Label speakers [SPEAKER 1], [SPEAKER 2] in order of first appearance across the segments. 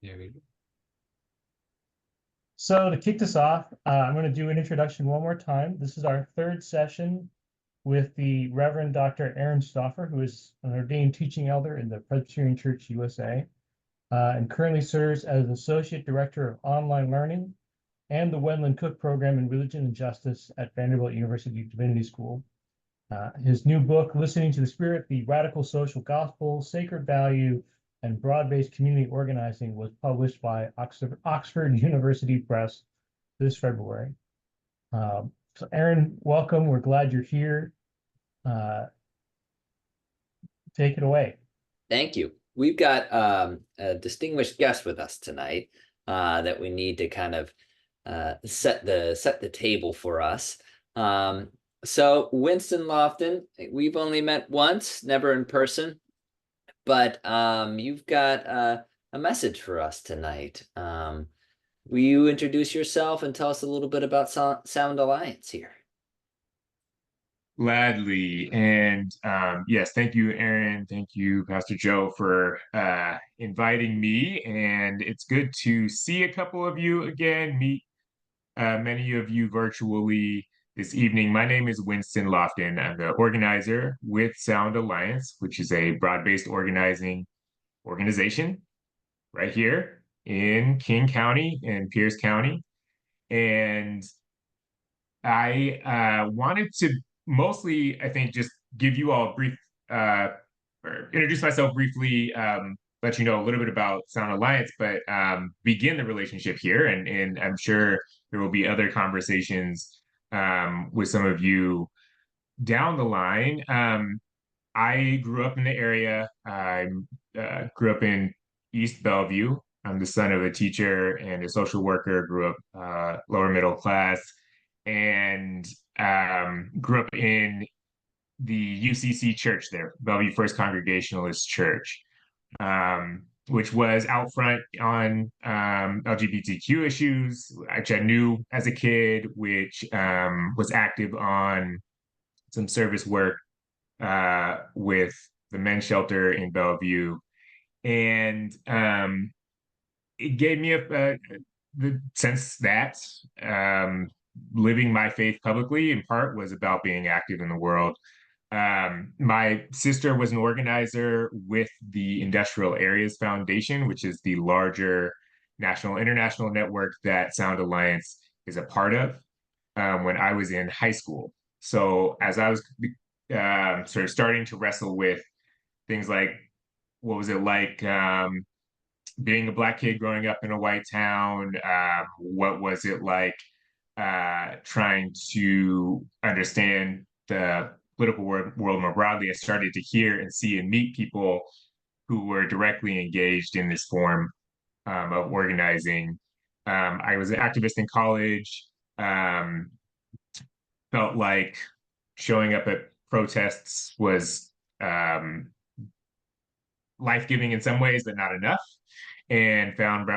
[SPEAKER 1] There we go.
[SPEAKER 2] So to kick this off, I'm going to do an introduction one more time. This is our third session with the Reverend Dr. Aaron Stauffer, who is an ordained teaching elder in the Presbyterian Church USA, and currently serves as Associate Director of Online Learning and the Wendland Cook Program in Religion and Justice at Vanderbilt University Divinity School. His new book, Listening to the Spirit, The Radical Social Gospel, Sacred Value, and Broad-Based Community Organizing, was published by Oxford University Press this February. So Aaron, welcome. We're glad you're here. Take it away.
[SPEAKER 3] Thank you. We've got a distinguished guest with us tonight that we need to kind of set the table for us. So Winston Lofton, we've only met once, never in person, but you've got a message for us tonight. Will you introduce yourself and tell us a little bit about Sound Alliance here?
[SPEAKER 1] Gladly. And yes, thank you, Aaron. Thank you, Pastor Joe, for inviting me. And it's good to see a couple of you again, meet many of you virtually this evening. My name is Winston Lofton. I'm the organizer with Sound Alliance, which is a broad-based organizing organization right here in King County and Pierce County. And I wanted to mostly, I think, just give you all a brief, or introduce myself briefly, let you know a little bit about Sound Alliance, but begin the relationship here. And I'm sure there will be other conversations with some of you down the line. I grew up in the area. I grew up in East Bellevue. I'm the son of a teacher and a social worker, grew up lower middle class, and grew up in the UCC church there, Bellevue First Congregationalist Church, which was out front on LGBTQ issues, which I knew as a kid, which was active on some service work with the men's shelter in Bellevue. And it gave me the sense that living my faith publicly, in part, was about being active in the world. My sister was an organizer with the Industrial Areas Foundation, which is the larger national international network that Sound Alliance is a part of, when I was in high school. So as I was sort of starting to wrestle with things like, what was it like being a Black kid growing up in a white town? What was it like trying to understand the political world more broadly? I started to hear and see and meet people who were directly engaged in this form of organizing. I was an activist in college, felt like showing up at protests was life-giving in some ways, but not enough, and found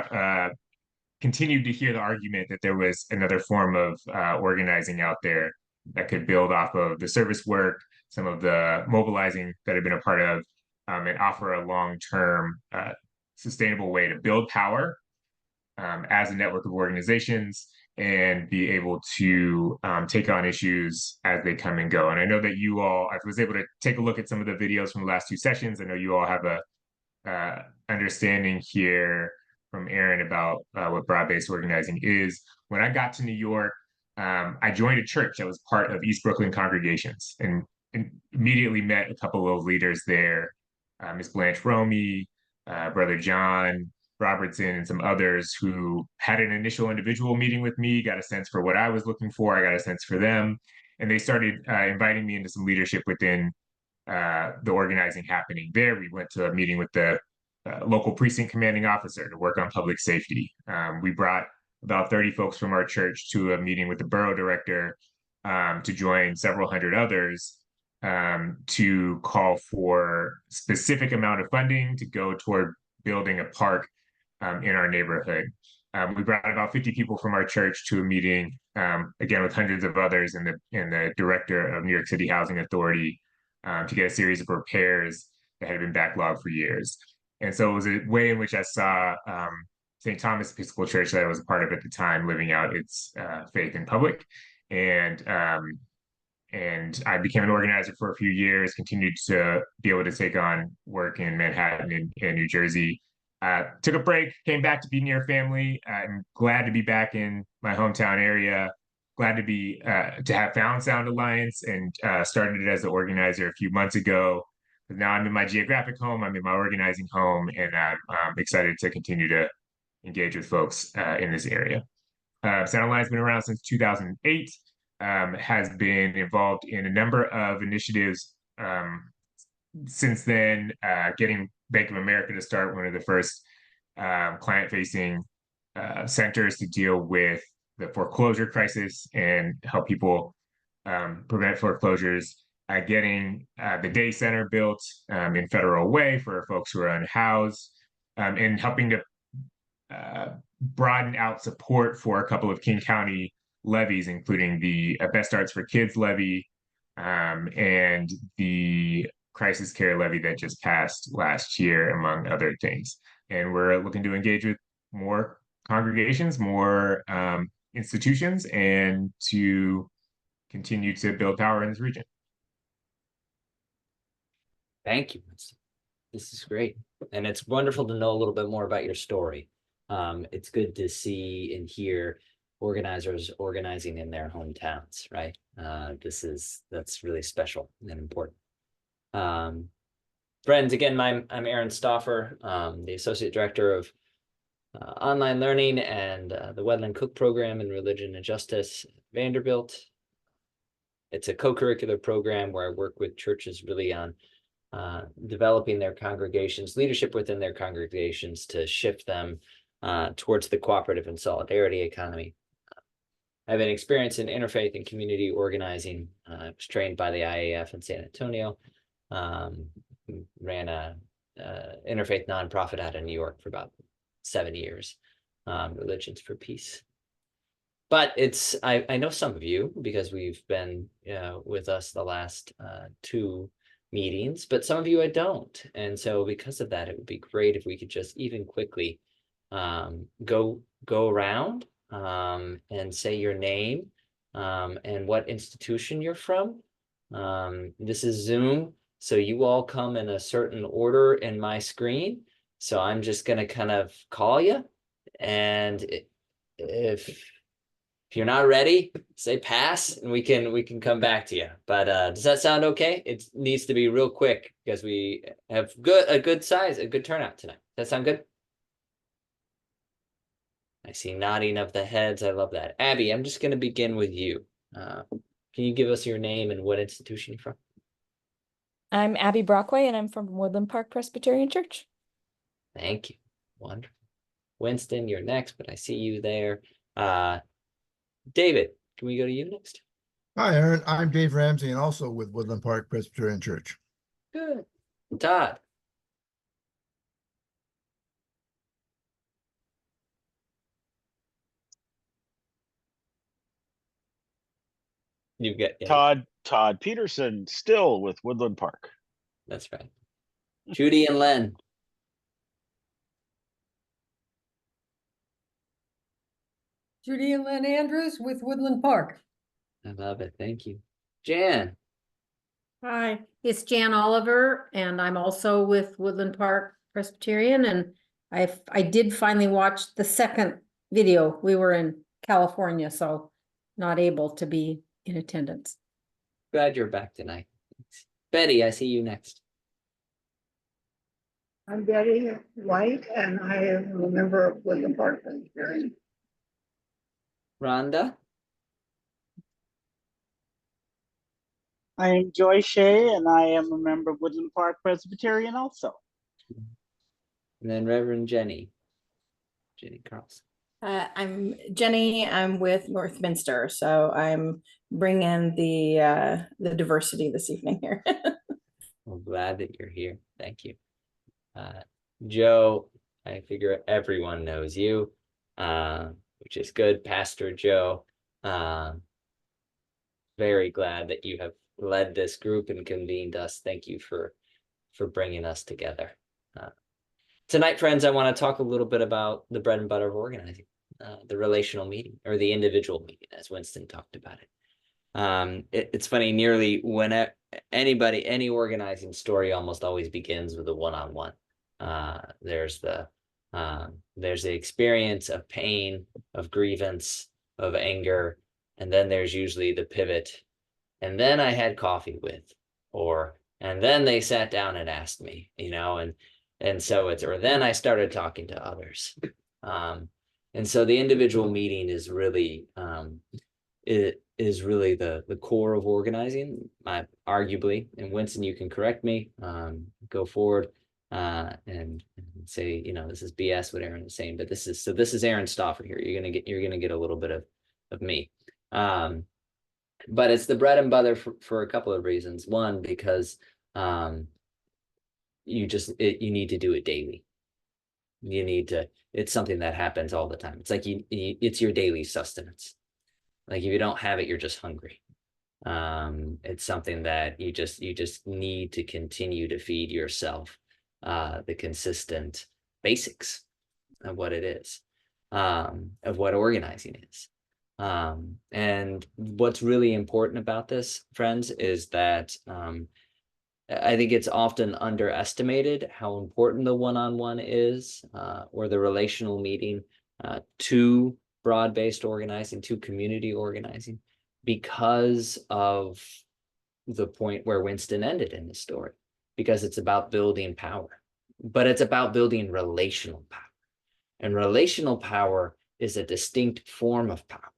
[SPEAKER 1] continued to hear the argument that there was another form of organizing out there that could build off of the service work, some of the mobilizing that I've been a part of, and offer a long-term sustainable way to build power as a network of organizations and be able to take on issues as they come and go. And I know that you all, I was able to take a look at some of the videos from the last two sessions. I know you all have a understanding here from Aaron about what broad-based organizing is. When I got to New York, I joined a church that was part of East Brooklyn Congregations, and immediately met a couple of leaders there, Ms. Blanche Romy, Brother John Robertson, and some others who had an initial individual meeting with me, got a sense for what I was looking for. I got a sense for them. And they started inviting me into some leadership within the organizing happening there. We went to a meeting with the local precinct commanding officer to work on public safety. We brought about 30 folks from our church to a meeting with the borough director to join several hundred others to call for specific amount of funding to go toward building a park in our neighborhood. We brought about 50 people from our church to a meeting, again, with hundreds of others and the director of New York City Housing Authority to get a series of repairs that had been backlogged for years. And so it was a way in which I saw St. Thomas Episcopal Church that I was a part of at the time, living out its faith in public. And and I became an organizer for a few years, continued to be able to take on work in Manhattan and New Jersey. Took a break, came back to be near family. I'm glad to be back in my hometown area. Glad to be to have found Sound Alliance and started it as an organizer a few months ago. But now I'm in my geographic home. I'm in my organizing home, and I'm excited to continue to engage with folks in this area. Sound Alliance has been around since 2008, has been involved in a number of initiatives since then, getting Bank of America to start one of the first client-facing centers to deal with the foreclosure crisis and help people prevent foreclosures, getting the day center built in Federal Way for folks who are unhoused, and helping to broaden out support for a couple of King County levies, including the Best Starts for Kids levy and the crisis care levy that just passed last year, among other things. And we're looking to engage with more congregations, more institutions, and to continue to build power in this region.
[SPEAKER 3] Thank you. This is great. And it's wonderful to know a little bit more about your story. It's good to see and hear organizers organizing in their hometowns, right? That's really special and important. Friends, again, I'm Aaron Stauffer, the Associate Director of Online Learning and the Wedland Cook Program in Religion and Justice at Vanderbilt. It's a co-curricular program where I work with churches really on developing their congregations, leadership within their congregations to shift them towards the cooperative and solidarity economy. I have an experience in interfaith and community organizing. I was trained by the IAF in San Antonio, ran a interfaith nonprofit out of New York for about 7 years, Religions for Peace. But I know some of you because we've been with us the last 2 meetings, but some of you I don't. And so because of that, it would be great if we could just even quickly go around and say your name and what institution you're from. This is Zoom, so you all come in a certain order in my screen. So I'm just going to kind of call you, and if you're not ready, say pass, and we can come back to you. But does that sound okay? It needs to be real quick because we have a good turnout tonight. Does that sound good? I see nodding of the heads. I love that. Abby, I'm just going to begin with you. Can you give us your name and what institution you're from?
[SPEAKER 4] I'm Abby Brockway, and I'm from Woodland Park Presbyterian Church.
[SPEAKER 3] Thank you. Wonderful. Winston, you're next, but I see you there. David, can we go to you next?
[SPEAKER 5] Hi, Aaron. I'm Dave Ramsey, and also with Woodland Park Presbyterian Church.
[SPEAKER 3] Good. Todd. You get
[SPEAKER 6] Todd Peterson, still with Woodland Park.
[SPEAKER 3] That's right. Judy and Len.
[SPEAKER 7] Judy and Len Andrews with Woodland Park.
[SPEAKER 3] I love it. Thank you. Jan.
[SPEAKER 8] Hi, it's Jan Oliver, and I'm also with Woodland Park Presbyterian, and I did finally watch the second video. We were in California, so not able to be in attendance.
[SPEAKER 3] Glad you're back tonight. Thanks. Betty, I see you next.
[SPEAKER 9] I'm Betty White, and I am a member of Woodland Park Presbyterian.
[SPEAKER 3] Rhonda.
[SPEAKER 10] I am Joy Shea, and I am a member of Woodland Park Presbyterian also.
[SPEAKER 3] And then Reverend Jenny Carlson.
[SPEAKER 4] I'm Jenny. I'm with Northminster, so I'm bringing the diversity this evening here.
[SPEAKER 3] I'm glad that you're here. Thank you. Joe, I figure everyone knows you, which is good. Pastor Joe, very glad that you have led this group and convened us. Thank you for bringing us together. tonight, friends, I want to talk a little bit about the bread and butter of organizing, the relational meeting or the individual meeting, as Winston talked about it. It's funny, nearly when any organizing story almost always begins with a one-on-one. There's the experience of pain, of grievance, of anger, and then there's usually the pivot. And then I had coffee with, and then they sat down and asked me, and so or then I started talking to others. And so the individual meeting is really, it is really the core of organizing, arguably. And Winston, you can correct me, go forward and say, this is BS what Aaron is saying, but this is Aaron Stauffer here. You're gonna get a little bit of me. But it's the bread and butter for a couple of reasons. One, because you need to do it daily. It's something that happens all the time. It's like it's your daily sustenance. Like if you don't have it, you're just hungry. It's something that you just need to continue to feed yourself the consistent basics of what it is, of what organizing is. And what's really important about this, friends, is that I think it's often underestimated how important the one-on-one is, or the relational meeting to broad-based organizing, to community organizing, because of the point where Winston ended in the story, because it's about building power, but it's about building relational power. And relational power is a distinct form of power.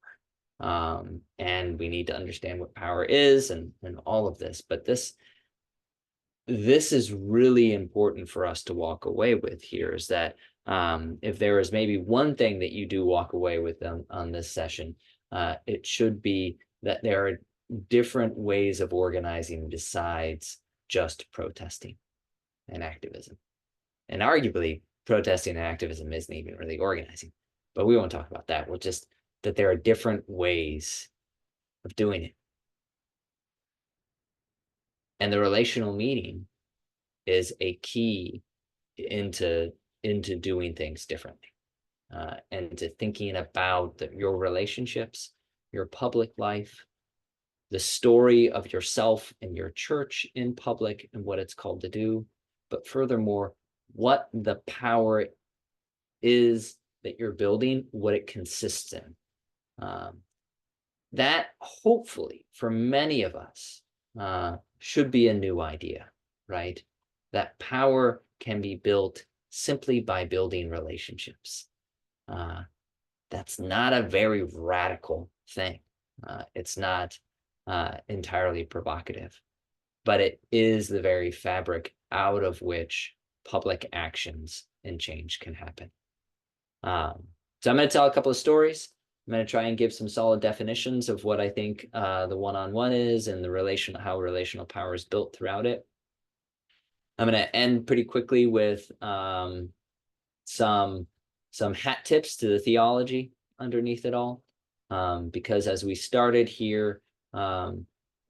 [SPEAKER 3] And we need to understand what power is and all of this, but this is really important for us to walk away with here, is that if there is maybe one thing that you do walk away with on this session, it should be that there are different ways of organizing besides just protesting and activism. And arguably, protesting and activism isn't even really organizing, but we won't talk about that. We'll just that there are different ways of doing it. And the relational meeting is a key into doing things differently, and to thinking about your relationships, your public life, the story of yourself and your church in public and what it's called to do, but furthermore, what the power is that you're building, what it consists in. That hopefully for many of us should be a new idea, right? That power can be built simply by building relationships. That's not a very radical thing. It's not entirely provocative, but it is the very fabric out of which public actions and change can happen. So I'm going to tell a couple of stories. I'm going to try and give some solid definitions of what I think the one-on-one is and how relational power is built throughout it. I'm going to end pretty quickly with some hat tips to the theology underneath it all, because as we started here,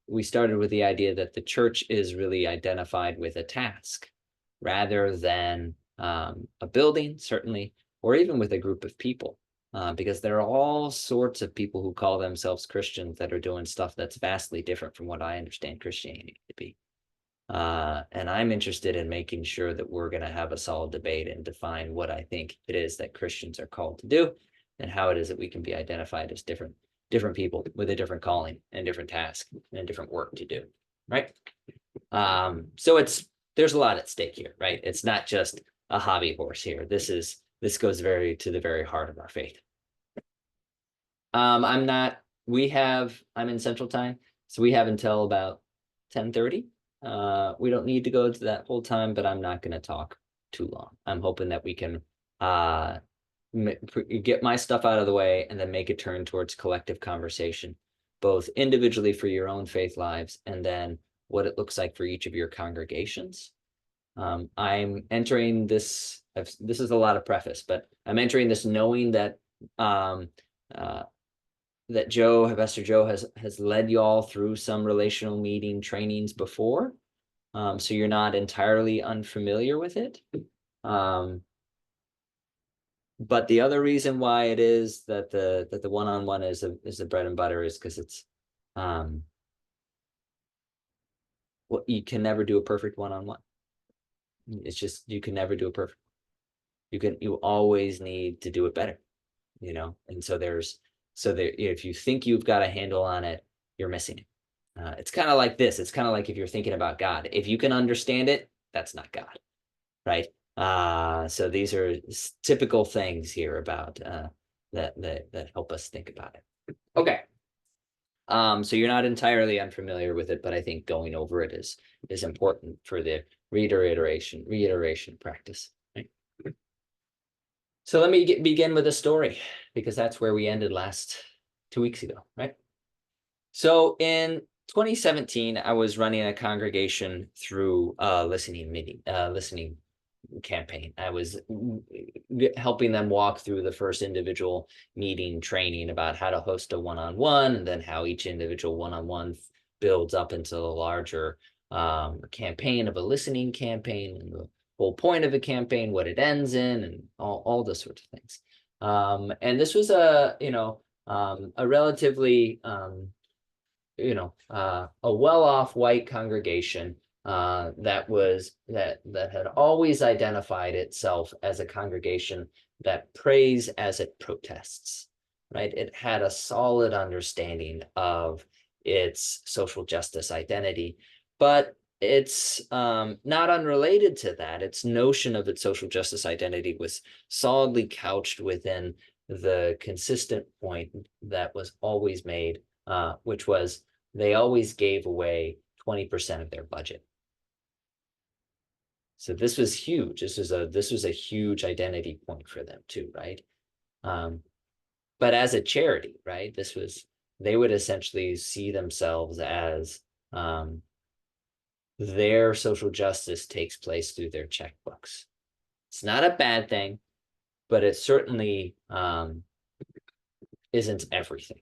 [SPEAKER 3] we started with the idea that the church is really identified with a task rather than a building, certainly, or even with a group of people. Because there are all sorts of people who call themselves Christians that are doing stuff that's vastly different from what I understand Christianity to be. And I'm interested in making sure that we're going to have a solid debate and define what I think it is that Christians are called to do, and how it is that we can be identified as different people with a different calling and different task and different work to do, right? So there's a lot at stake here, right? It's not just a hobby horse here. This goes to the very heart of our faith. I'm in Central Time, so we have until about 10:30. We don't need to go to that whole time, but I'm not going to talk too long. I'm hoping that we can get my stuff out of the way and then make a turn towards collective conversation, both individually for your own faith lives and then what it looks like for each of your congregations. I'm entering this. This is a lot of preface, but I'm entering this knowing that that Pastor Joe has led y'all through some relational meeting trainings before, so you're not entirely unfamiliar with it. But the other reason why it is that the one-on-one is the bread and butter is because it's well, you can never do a perfect one-on-one. It's just, you can never do it perfect. You always need to do it better, you know? And so if you think you've got a handle on it, you're missing it. It's kind of like this. It's kind of like if you're thinking about God. If you can understand it, that's not God, right? So these are typical things here about that help us think about it. Okay. So you're not entirely unfamiliar with it, but I think going over it is important for the reiteration practice. Right? So let me begin with a story, because that's where we ended last 2 weeks ago, right? So in 2017, I was running a congregation through listening campaign. I was helping them walk through the first individual meeting training about how to host a one-on-one, and then how each individual one-on-one builds up into the larger campaign of a listening campaign, and the whole point of a campaign, what it ends in, and all those sorts of things. And this was a relatively a well-off white congregation that had always identified itself as a congregation that prays as it protests, right? It had a solid understanding of its social justice identity, but it's not unrelated to that. Its notion of its social justice identity was solidly couched within the consistent point that was always made, which was they always gave away 20% of their budget. So this was huge. This was a huge identity point for them too, right? But as a charity, right? They would essentially see themselves as their social justice takes place through their checkbooks. It's not a bad thing, but it certainly isn't everything.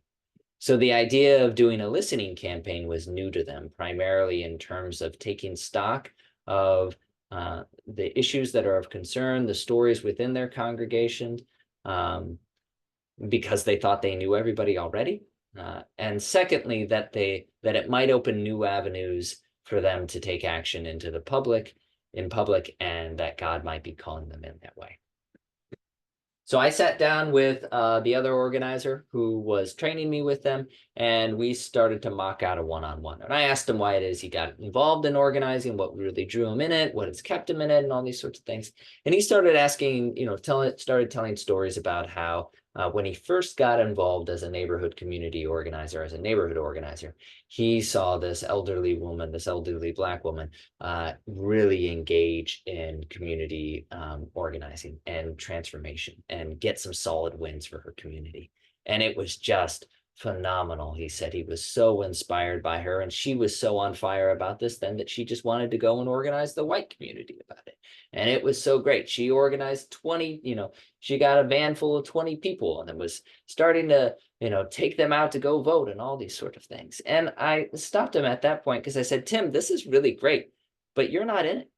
[SPEAKER 3] So the idea of doing a listening campaign was new to them, primarily in terms of taking stock of the issues that are of concern, the stories within their congregation, because they thought they knew everybody already. And secondly, that it might open new avenues for them to take action in public, and that God might be calling them in that way. So I sat down with the other organizer who was training me with them, and we started to mock out a one-on-one. And I asked him why it is he got involved in organizing, what really drew him in it, what has kept him in it, and all these sorts of things. And he started asking, started telling stories about how when he first got involved as a neighborhood community organizer, as a neighborhood organizer, he saw this elderly woman, this elderly Black woman, really engage in community organizing and transformation and get some solid wins for her community. And it was just phenomenal. He said he was so inspired by her, and she was so on fire about this then that she just wanted to go and organize the white community about it. And it was so great. She organized 20, she got a van full of 20 people, and it was starting to, take them out to go vote and all these sort of things. And I stopped him at that point because I said, Tim, this is really great, but you're not in it.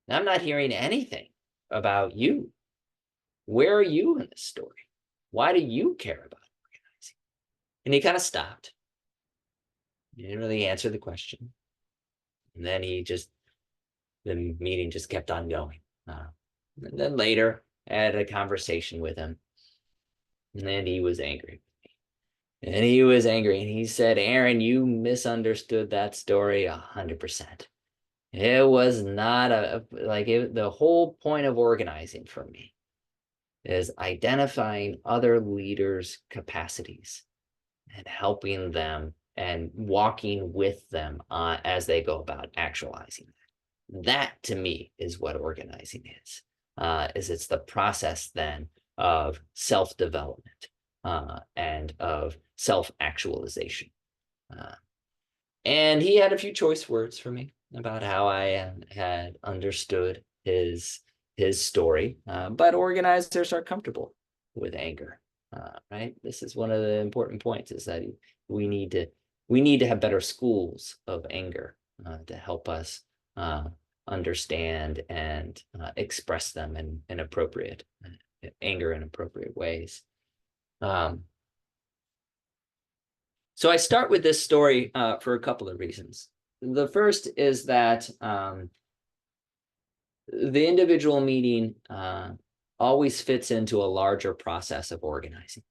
[SPEAKER 3] I'm not hearing anything about you. Where are you in this story? Why do you care about organizing? And he kind of stopped. He didn't really answer the question. And then the meeting just kept on going. And then later, I had a conversation with him. And then he was angry. And he was angry. And he said, Aaron, you misunderstood that story 100%. It was not the whole point of organizing for me is identifying other leaders' capacities and helping them and walking with them as they go about actualizing that. That to me is what organizing is it's the process then of self-development and of self-actualization. And he had a few choice words for me about how I had understood his story, but organizers are comfortable with anger, right? This is one of the important points: is that we need to have better schools of anger to help us understand and express them in appropriate anger in appropriate ways. So I start with this story for a couple of reasons. The first is that the individual meeting always fits into a larger process of organizing.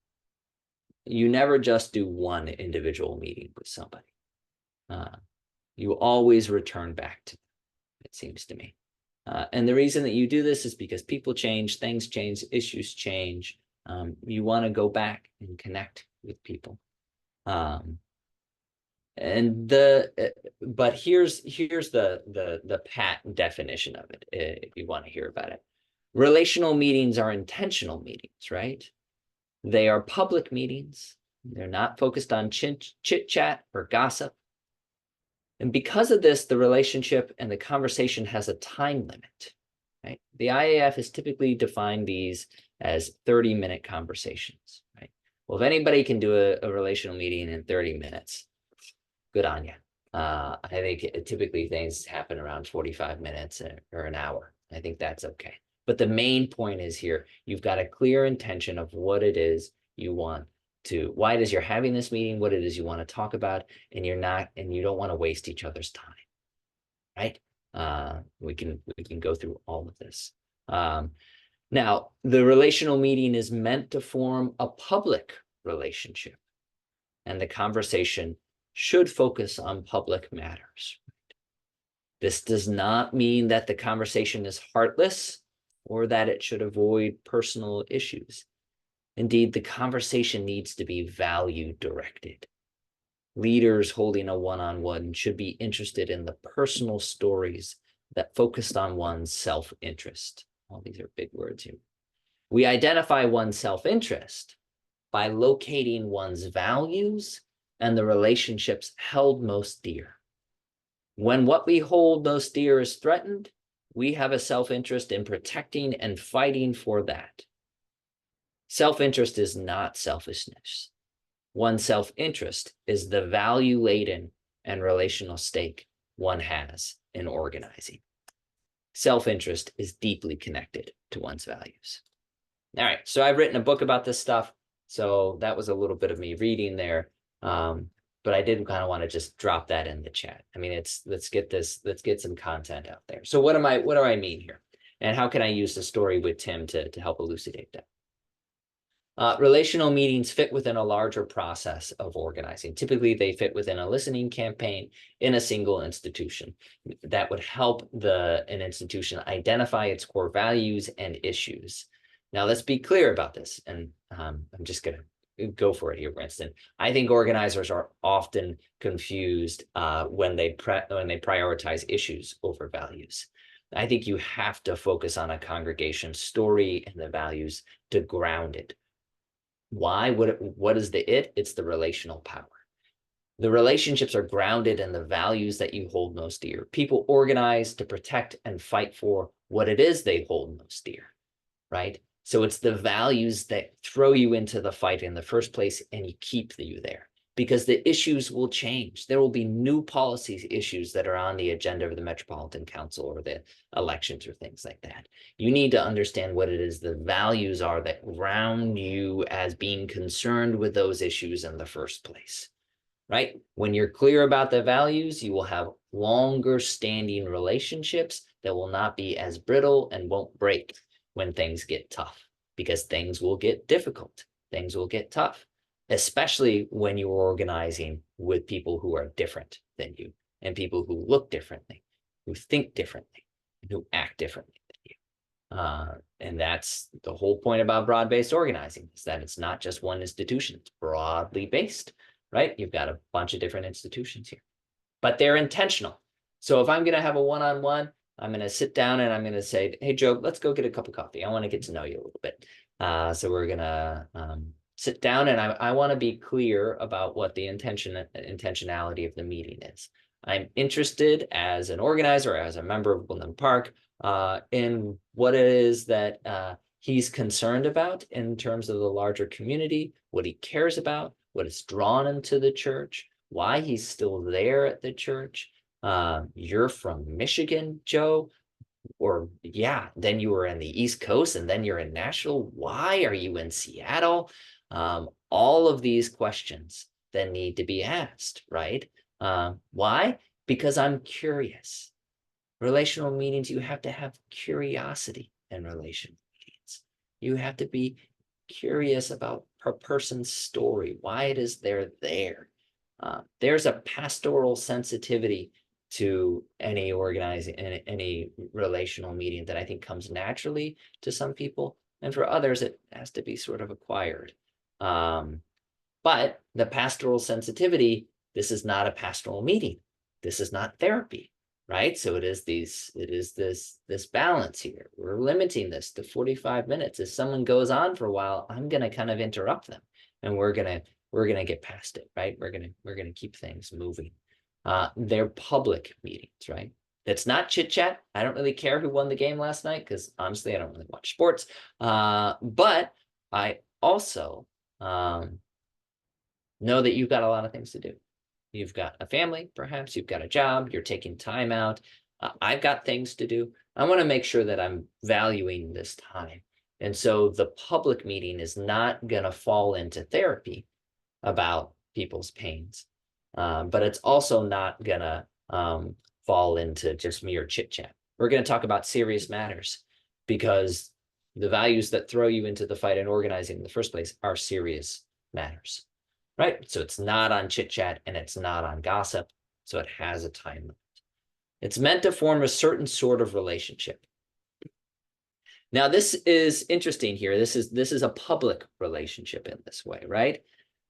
[SPEAKER 3] You never just do one individual meeting with somebody. You always return back to them, it seems to me. And the reason that you do this is because people change, things change, issues change. You want to go back and connect with people. But here's the pat definition of it, if you want to hear about it. Relational meetings are intentional meetings, right? They are public meetings. They're not focused on chit chat or gossip. And because of this, the relationship and the conversation has a time limit, right? The IAF has typically defined these as 30-minute conversations, right? Well, if anybody can do a relational meeting in 30 minutes, good on you. I think typically things happen around 45 minutes or an hour. I think that's okay. But the main point is here, you've got a clear intention of what it is you want to, why it is you're having this meeting, what it is you want to talk about, and you don't want to waste each other's time, right? We can go through all of this. Now, the relational meeting is meant to form a public relationship, and the conversation should focus on public matters. This does not mean that the conversation is heartless or that it should avoid personal issues. Indeed, the conversation needs to be value directed. Leaders holding a one-on-one should be interested in the personal stories that focused on one's self-interest. All these are big words here. We identify one's self-interest by locating one's values and the relationships held most dear. When what we hold most dear is threatened, we have a self-interest in protecting and fighting for that. Self-interest is not selfishness. One's self-interest is the value-laden and relational stake one has in organizing. Self-interest is deeply connected to one's values. All right, so I've written a book about this stuff, so that was a little bit of me reading there. But I didn't kind of want to just drop that in the chat. I mean, let's get some content out there. So what do I mean here? And how can I use the story with Tim to help elucidate that? Relational meetings fit within a larger process of organizing. Typically, they fit within a listening campaign in a single institution that would help an institution identify its core values and issues. Now, let's be clear about this. And I'm just going to go for it here, Winston. I think organizers are often confused when they prioritize issues over values. I think you have to focus on a congregation's story and the values to ground it. Why? What is the it? It's the relational power. The relationships are grounded in the values that you hold most dear. People organize to protect and fight for what it is they hold most dear, right? So it's the values that throw you into the fight in the first place and you keep you there because the issues will change. There will be new policy issues that are on the agenda of the Metropolitan Council or the elections or things like that. You need to understand what it is the values are that ground you as being concerned with those issues in the first place, right? When you're clear about the values, you will have longer standing relationships that will not be as brittle and won't break when things get tough, because things will get difficult, things will get tough, especially when you're organizing with people who are different than you and people who look differently, who think differently, and who act differently than you. And that's the whole point about broad-based organizing, is that it's not just one institution, it's broadly based, right? You've got a bunch of different institutions here, but they're intentional. So if I'm going to have a one-on-one, I'm going to sit down and I'm going to say, hey, Joe, let's go get a cup of coffee. I want to get to know you a little bit. So we're going to sit down and I want to be clear about what the intentionality of the meeting is. I'm interested as an organizer, as a member of Woodland Park, in what it is that he's concerned about in terms of the larger community, what he cares about, what has drawn him to the church, why he's still there at the church. You're from Michigan, Joe. or yeah, then you were in the East Coast and then you're in Nashville. Why are you in Seattle? All of these questions then need to be asked, right? Why? Because I'm curious. Relational meetings, you have to have curiosity in relational meetings. You have to be curious about a person's story, why it is they're there. There's a pastoral sensitivity to any organizing, any relational meeting that I think comes naturally to some people, and for others, it has to be sort of acquired. But the pastoral sensitivity, this is not a pastoral meeting. This is not therapy, right? So it is this balance here. We're limiting this to 45 minutes. If someone goes on for a while, I'm gonna kind of interrupt them, and we're gonna get past it, right? We're gonna keep things moving. They're public meetings, right? It's not chit chat. I don't really care who won the game last night because honestly, I don't really watch sports. But I also know that you've got a lot of things to do. You've got a family, perhaps you've got a job, you're taking time out. I've got things to do. I want to make sure that I'm valuing this time. And so the public meeting is not going to fall into therapy about people's pains, but it's also not going to fall into just mere chit chat. We're going to talk about serious matters because the values that throw you into the fight and organizing in the first place are serious matters. Right? So it's not on chit chat and it's not on gossip. So it has a time limit. It's meant to form a certain sort of relationship. Now, this is interesting here. This is a public relationship in this way, right?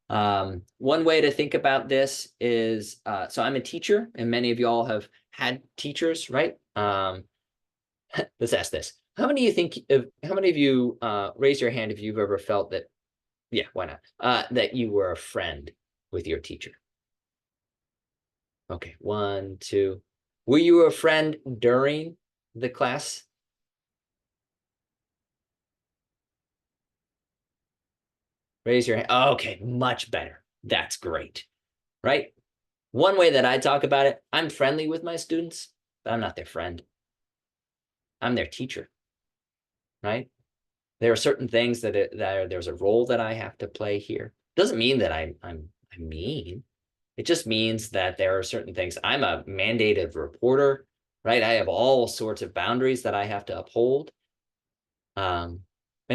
[SPEAKER 3] One way to think about this is, so I'm a teacher and many of y'all have had teachers, right? Let's ask this. How many of you raise your hand if you've ever felt that, yeah, why not? That you were a friend with your teacher. Okay, 1, 2. Were you a friend during the class? Raise your hand. Oh, okay, much better. That's great, right? One way that I talk about it, I'm friendly with my students, but I'm not their friend. I'm their teacher, right? There are certain things there's a role that I have to play here. Doesn't mean that I'm mean. It just means that there are certain things. I'm a mandated reporter, right? I have all sorts of boundaries that I have to uphold. And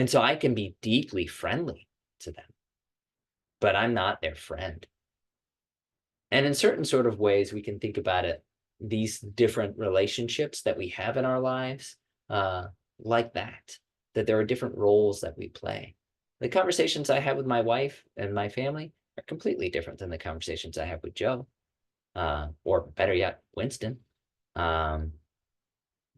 [SPEAKER 3] so I can be deeply friendly to them, but I'm not their friend. And in certain sort of ways, we can think about it, these different relationships that we have in our lives, like that there are different roles that we play. The conversations I have with my wife and my family are completely different than the conversations I have with Joe, or better yet, Winston.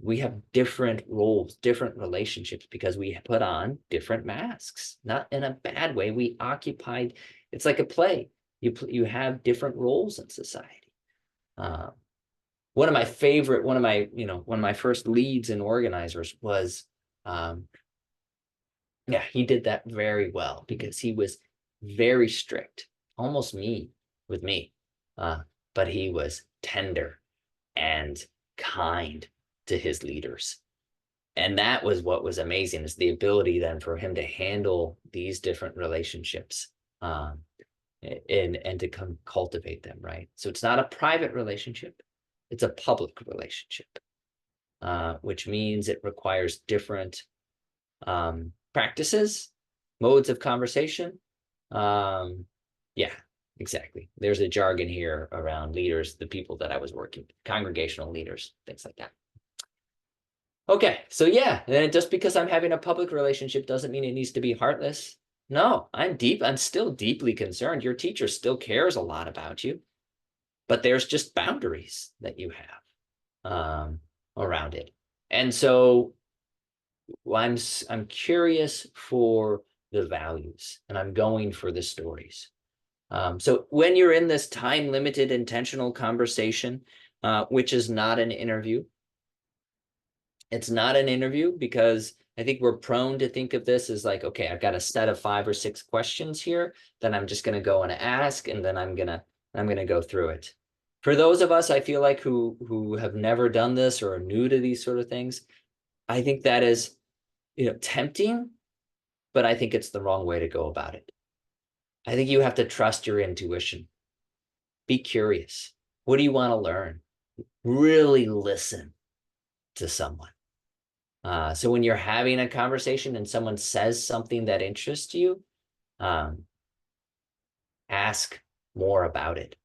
[SPEAKER 3] We have different roles, different relationships because we put on different masks, not in a bad way. We occupied, it's like a play. You have different roles in society. One of my first leads and organizers was, yeah, he did that very well because he was very strict, almost mean with me, but he was tender and kind to his leaders. And that was what was amazing, is the ability then for him to handle these different relationships, and to cultivate them, right? So it's not a private relationship, it's a public relationship, which means it requires different practices, modes of conversation. Yeah, exactly. There's a jargon here around leaders, the people that I was working with, congregational leaders, things like that. Okay, so yeah, and just because I'm having a public relationship doesn't mean it needs to be heartless. No, I'm still deeply concerned. Your teacher still cares a lot about you, but there's just boundaries that you have around it. And so I'm curious for the values, and I'm going for the stories. So when you're in this time limited intentional conversation, which is not an interview, it's not an interview because I think we're prone to think of this as like, okay, I've got a set of 5 or 6 questions here that I'm just going to go and ask, and then I'm gonna go through it. For those of us, I feel like who have never done this or are new to these sort of things, I think that is, tempting, but I think it's the wrong way to go about it. I think you have to trust your intuition. Be curious. What do you want to learn? Really listen to someone. So when you're having a conversation and someone says something that interests you, ask more about it.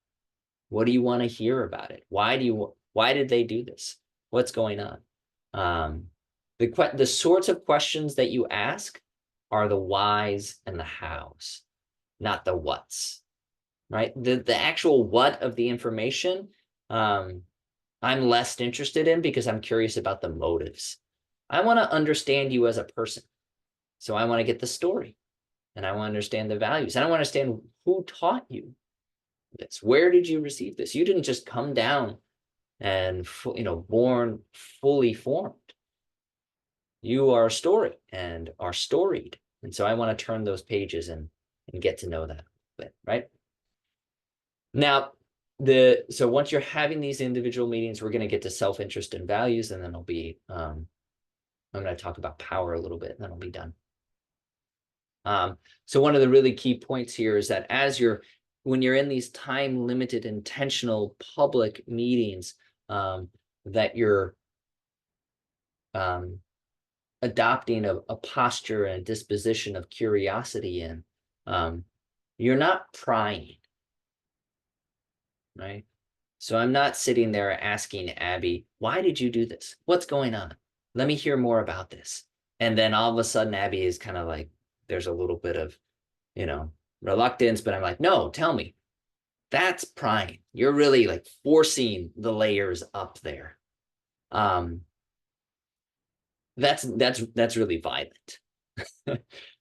[SPEAKER 3] What do you want to hear about it? Why did they do this? What's going on? The sorts of questions that you ask are the whys and the hows, not the whats, right? The actual what of the information, I'm less interested in because I'm curious about the motives. I want to understand you as a person. So I want to get the story and I want to understand the values. And I want to understand who taught you this. Where did you receive this? You didn't just come down and, born fully formed. You are a story and are storied. And so I want to turn those pages and get to know that a bit, right? Now, so once you're having these individual meetings, we're going to get to self-interest and values, and then it'll be, I'm going to talk about power a little bit, and then I'll be done. So one of the really key points here is that when you're in these time-limited, intentional public meetings, that you're adopting a posture and a disposition of curiosity in, you're not prying, right? So I'm not sitting there asking Abby, why did you do this? What's going on? Let me hear more about this. And then all of a sudden, Abby is kind of like, there's a little bit of, reluctance, but I'm like, no, tell me. That's prying. You're really like forcing the layers up there. That's really violent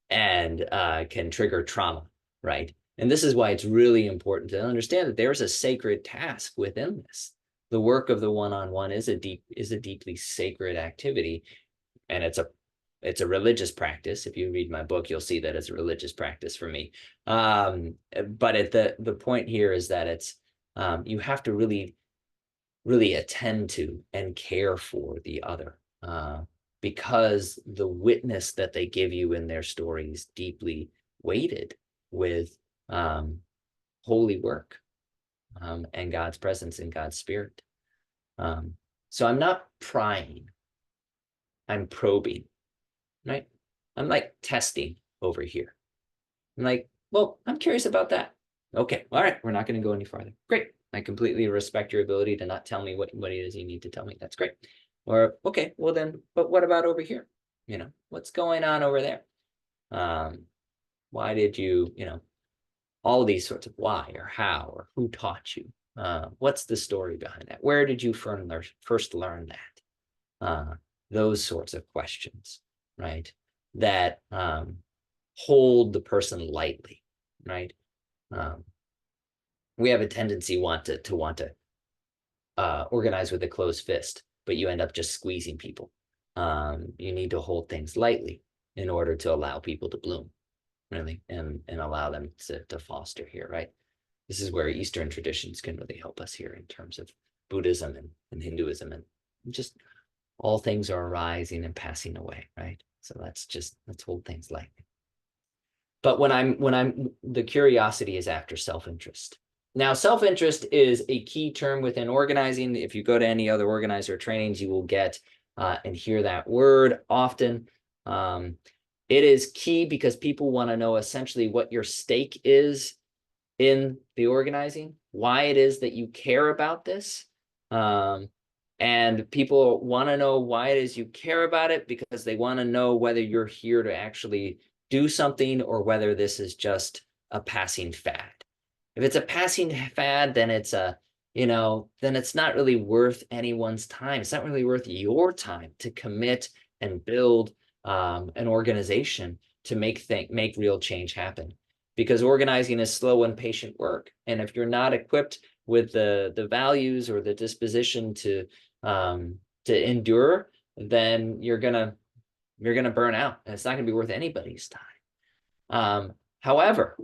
[SPEAKER 3] and can trigger trauma, right? And this is why it's really important to understand that there's a sacred task within this. The work of the one-on-one is a deeply sacred activity, and it's a religious practice. If you read my book, you'll see that it's a religious practice for me. But the point here is that it's you have to really, really attend to and care for the other, because the witness that they give you in their story is deeply weighted with holy work and God's presence and God's spirit. So I'm not prying, I'm probing, right? I'm like testing over here. I'm like, well, I'm curious about that. Okay, all right, we're not going to go any farther. Great. I completely respect your ability to not tell me what it is you need to tell me. That's great. Or, okay, well then, but what about over here? What's going on over there? Why did you, all these sorts of why or how or who taught you? What's the story behind that? Where did you first learn that? Those sorts of questions, right? That hold the person lightly, right? We have a tendency to want to organize with a closed fist, but you end up just squeezing people. You need to hold things lightly in order to allow people to bloom, really, and allow them to foster here, right? This is where Eastern traditions can really help us here in terms of Buddhism and Hinduism, and just all things are arising and passing away, right? So let's hold things lightly. But the curiosity is after self-interest. Now, self-interest is a key term within organizing. If you go to any other organizer trainings, you will get and hear that word often. It is key because people want to know essentially what your stake is in the organizing, why it is that you care about this. And people want to know why it is you care about it because they want to know whether you're here to actually do something or whether this is just a passing fad. If it's a passing fad, then it's then it's not really worth anyone's time. It's not really worth your time to commit and build an organization to make real change happen. Because organizing is slow and patient work. And if you're not equipped with the values or the disposition to endure, then you're gonna burn out, and it's not gonna be worth anybody's time. However,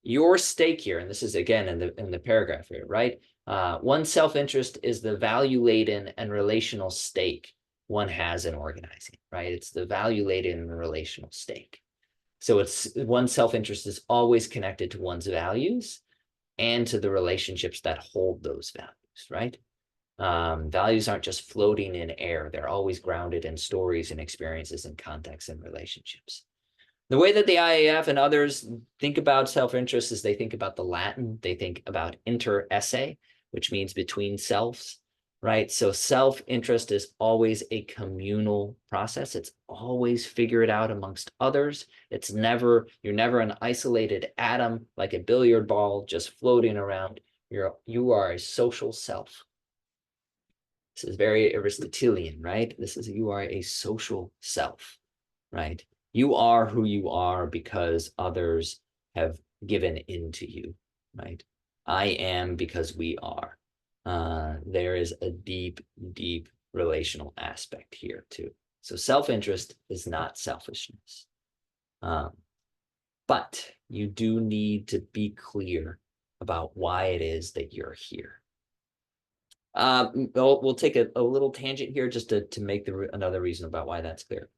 [SPEAKER 3] your stake here, and this is again in the paragraph here, right? One's self-interest is the value-laden and relational stake one has in organizing, right? It's the value-laden and relational stake. So it's one's self-interest is always connected to one's values and to the relationships that hold those values, right? Values aren't just floating in air. They're always grounded in stories and experiences and contexts and relationships. The way that the IAF and others think about self-interest is they think about the Latin. They think about inter esse, which means between selves, right? So self-interest is always a communal process. It's always figure it out amongst others. It's never, you're never an isolated atom like a billiard ball just floating around. You are a social self. This is very Aristotelian, right? This is, you are a social self, right? You are who you are because others have given into you, right? I am because we are. There is a deep, deep relational aspect here too. So self-interest is not selfishness. But you do need to be clear about why it is that you're here. We'll take a little tangent here just to make another reason about why that's clear.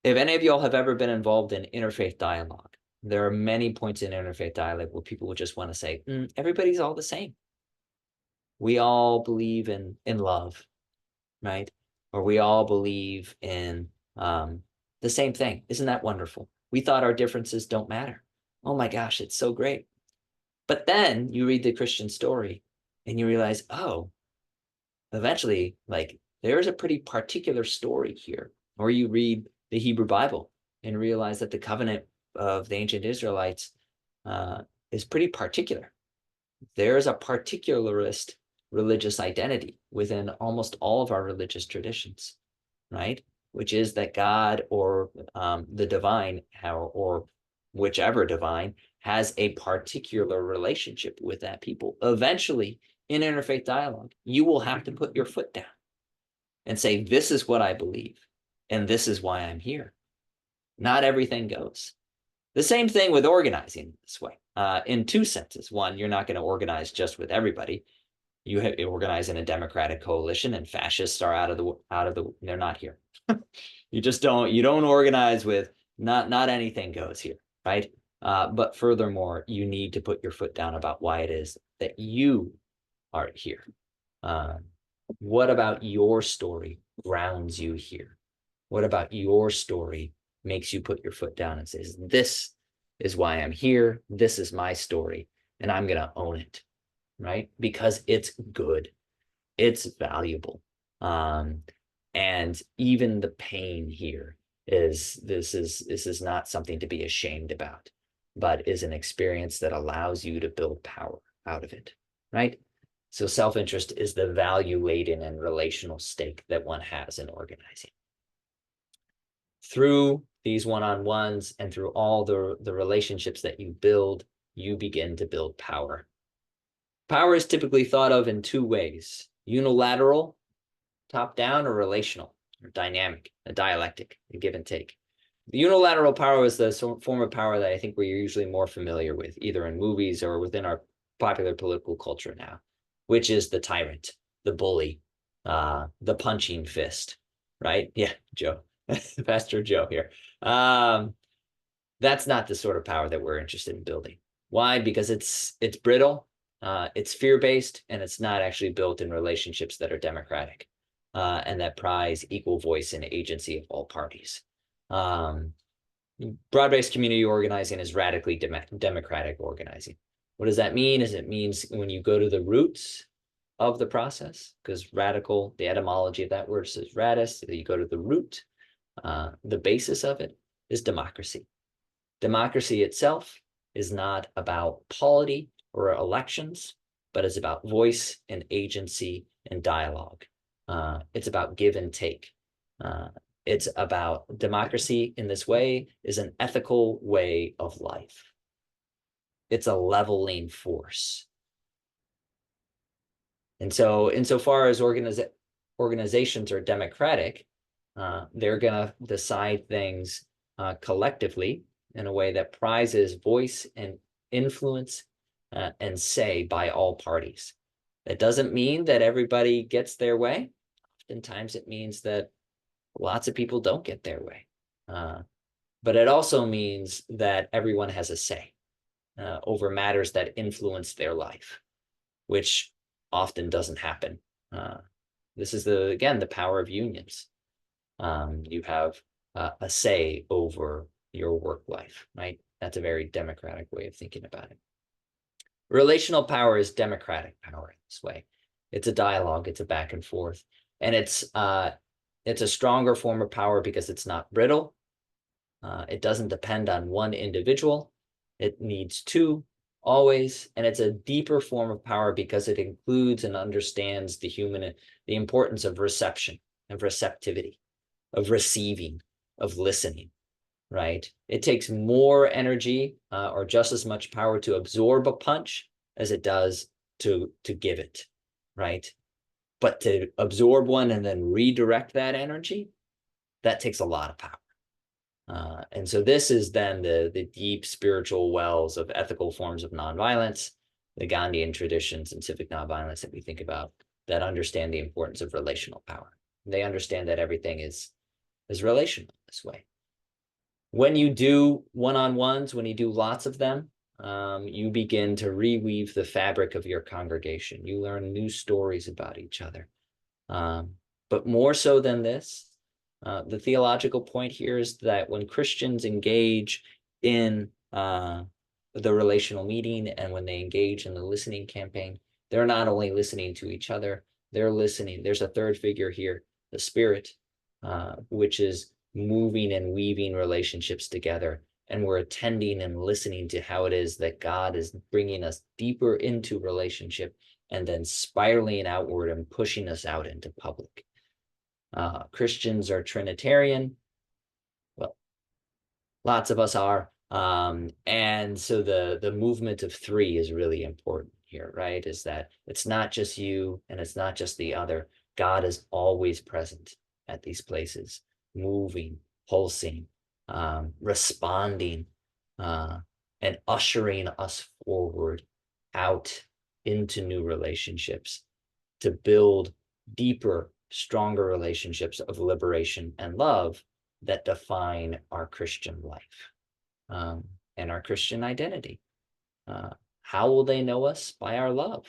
[SPEAKER 3] If any of y'all have ever been involved in interfaith dialogue, there are many points in interfaith dialogue where people will just want to say, everybody's all the same. We all believe in love, right? Or we all believe in the same thing. Isn't that wonderful? We thought our differences don't matter. Oh my gosh, it's so great. But then you read the Christian story and you realize, oh, eventually, like, there's a pretty particular story here. Or you read the Hebrew Bible and realize that the covenant of the ancient Israelites is pretty particular. There's a particularist religious identity within almost all of our religious traditions, right? Which is that God or the divine, or whichever divine, has a particular relationship with that people. Eventually, in interfaith dialogue, you will have to put your foot down and say, this is what I believe, and this is why I'm here. Not everything goes. The same thing with organizing this way, in two senses. One, you're not going to organize just with everybody. You organize in a democratic coalition, and fascists are out of the they're not here. You don't organize with, not anything goes here, right? But furthermore, you need to put your foot down about why it is that you are here. What about your story grounds you here? What about your story makes you put your foot down and says, this is why I'm here. This is my story, and I'm going to own it, right? Because it's good. It's valuable. And even the pain here is, this is not something to be ashamed about, but is an experience that allows you to build power out of it, right? So self-interest is the value-laden and relational stake that one has in organizing. Through these one-on-ones and through all the relationships that you build, you begin to build power. Power is typically thought of in two ways: unilateral, top-down, or relational, or dynamic, a dialectic, a give and take. The unilateral power is the form of power that I think we're usually more familiar with, either in movies or within our popular political culture now, which is the tyrant, the bully, the punching fist, right? Yeah, Joe, Pastor Joe here. That's not the sort of power that we're interested in building. Why? Because it's brittle, it's fear-based, and it's not actually built in relationships that are democratic and that prize equal voice and agency of all parties. Broad-based community organizing is radically democratic organizing. What does that mean? It means when you go to the roots of the process, because radical, the etymology of that word says radis, you go to the root, the basis of it is democracy. Democracy itself is not about polity or elections, but is about voice and agency and dialogue. It's about give and take. It's about democracy in this way is an ethical way of life. It's a leveling force. And so insofar as organizations are democratic, they're going to decide things collectively in a way that prizes voice and influence and say by all parties. That doesn't mean that everybody gets their way. Oftentimes it means that lots of people don't get their way. But it also means that everyone has a say over matters that influence their life, which often doesn't happen. This is again, the power of unions. You have a say over your work life, right? That's a very democratic way of thinking about it. Relational power is democratic power in this way. It's a dialogue, it's a back and forth, and it's a stronger form of power because it's not brittle. It doesn't depend on one individual. It needs two always, and it's a deeper form of power because it includes and understands the importance of reception, of receptivity, of receiving, of listening, right? It takes more energy or just as much power to absorb a punch as it does to give it, right? But to absorb one and then redirect that energy, that takes a lot of power. And so this is then the deep spiritual wells of ethical forms of nonviolence, the Gandhian traditions and civic nonviolence that we think about that understand the importance of relational power. They understand that everything is relational this way. When you do one-on-ones, when you do lots of them, you begin to reweave the fabric of your congregation. You learn new stories about each other. But more so than this, the theological point here is that when Christians engage in the relational meeting and when they engage in the listening campaign, they're not only listening to each other, they're listening. There's a third figure here, the Spirit, which is moving and weaving relationships together. And we're attending and listening to how it is that God is bringing us deeper into relationship and then spiraling outward and pushing us out into public. Christians are Trinitarian. Well, lots of us are. And so the movement of three is really important here, right? Is that it's not just you and it's not just the other. God is always present at these places, moving, pulsing, responding, and ushering us forward out into new relationships to build deeper, stronger relationships of liberation and love that define our Christian life and our Christian identity. How will they know us? By our love.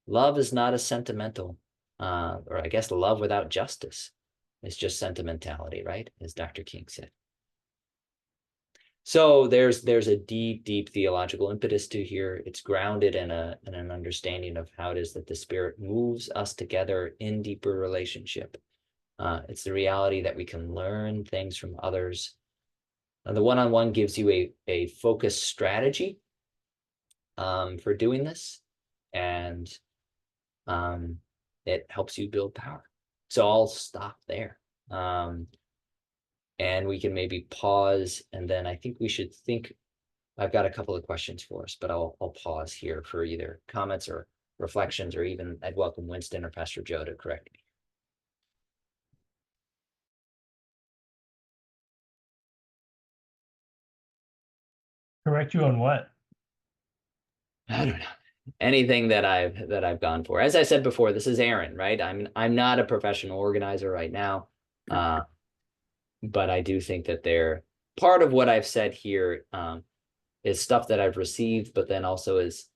[SPEAKER 3] Love is not a sentimental, or I guess love without justice is just sentimentality, right? As Dr. King said. So there's a deep, deep theological impetus to here. It's grounded in an understanding of how it is that the Spirit moves us together in deeper relationship. It's the reality that we can learn things from others. The one-on-one gives you a focused strategy for doing this, and it helps you build power. So I'll stop there. And we can maybe pause, and then I think we should think. I've got a couple of questions for us, but I'll pause here for either comments or reflections, or even I'd welcome Winston or Pastor Joe to correct me.
[SPEAKER 2] Correct you on what?
[SPEAKER 3] I don't know. Anything that I've gone for. As I said before, this is Aaron, right? I'm not a professional organizer right now. But I do think that they're part of what I've said here is stuff that I've received, but then also is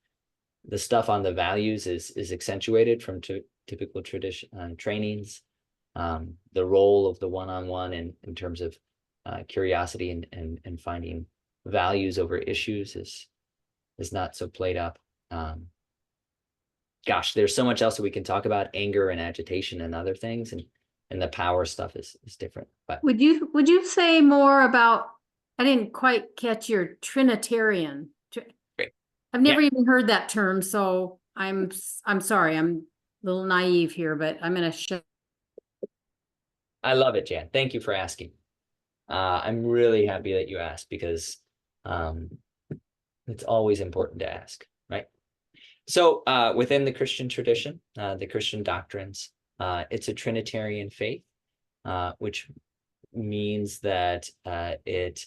[SPEAKER 3] the stuff on the values is accentuated from typical tradition trainings. The role of the one-on-one in terms of curiosity and finding values over issues is not so played up. Gosh, there's so much else that we can talk about, anger and agitation and other things, and the power stuff is different. But
[SPEAKER 8] would you say more about, I didn't quite catch your Trinitarian.
[SPEAKER 3] Great.
[SPEAKER 8] I've never even heard that term, so I'm sorry, I'm a little naive here, but I'm gonna show.
[SPEAKER 3] I love it, Jan. Thank you for asking. I'm really happy that you asked, because it's always important to ask, right? So within the Christian tradition, the Christian doctrines, it's a Trinitarian faith, which means that it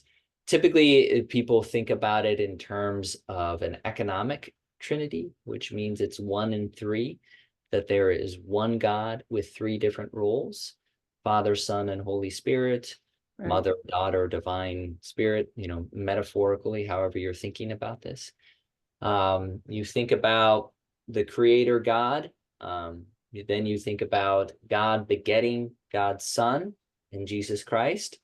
[SPEAKER 3] typically people think about it in terms of an economic trinity, which means it's 1 and 3. that there is one God with three different roles: Father, Son, and Holy Spirit,
[SPEAKER 8] Right.
[SPEAKER 3] Mother, Daughter, Divine Spirit, metaphorically, however you're thinking about this. You think about the Creator God. Then you think about God begetting God's Son in Jesus Christ.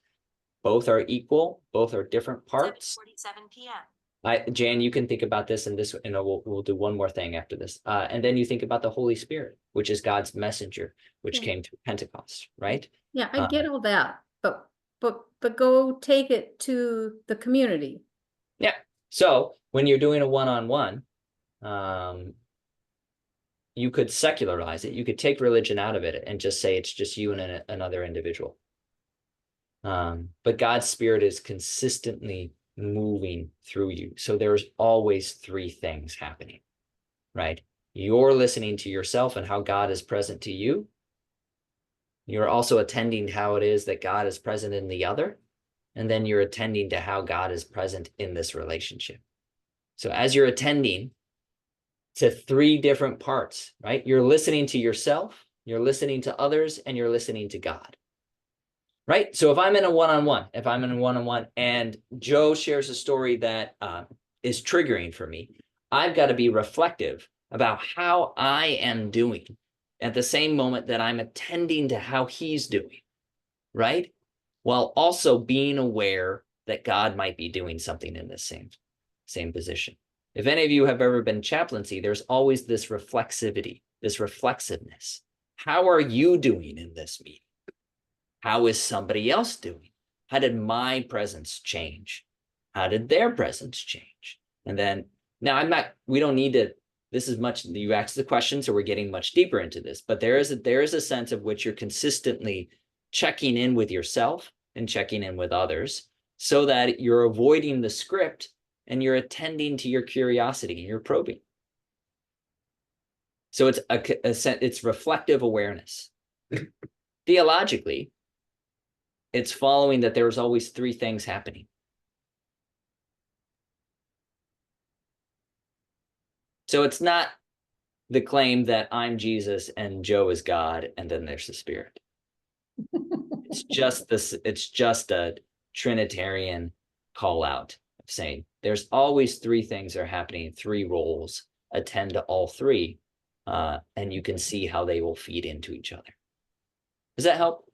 [SPEAKER 3] Both are equal. Both are different parts.
[SPEAKER 11] 7:47 p.m.
[SPEAKER 3] Jan, you can think about this, and we'll do one more thing after this. And then you think about the Holy Spirit, which is God's messenger, which came through Pentecost, right?
[SPEAKER 8] Yeah, I get all that, but go take it to the community.
[SPEAKER 3] Yeah. So when you're doing a one-on-one, you could secularize it. You could take religion out of it and just say it's just you and another individual. But God's Spirit is consistently moving through you. So there's always three things happening, right? You're listening to yourself and how God is present to you. You're also attending to how it is that God is present in the other. And then you're attending to how God is present in this relationship. So as you're attending to three different parts, right? You're listening to yourself, you're listening to others, and you're listening to God. Right? So if I'm in a one-on-one, and Joe shares a story that is triggering for me, I've got to be reflective about how I am doing at the same moment that I'm attending to how he's doing, right? While also being aware that God might be doing something in this same position. If any of you have ever been chaplaincy, there's always this reflexivity, this reflexiveness. How are you doing in this meeting? How is somebody else doing? How did my presence change? How did their presence change? And then, now we don't need to, this is much, you asked the question, so we're getting much deeper into this, but there is a sense of which you're consistently checking in with yourself and checking in with others so that you're avoiding the script and you're attending to your curiosity and you're probing. So it's reflective awareness. Theologically, it's following that there's always three things happening. So it's not the claim that I'm Jesus and Joe is God, and then there's the Spirit. It's just a Trinitarian call out of saying there's always three things are happening, three roles, attend to all three, and you can see how they will feed into each other. Does that help?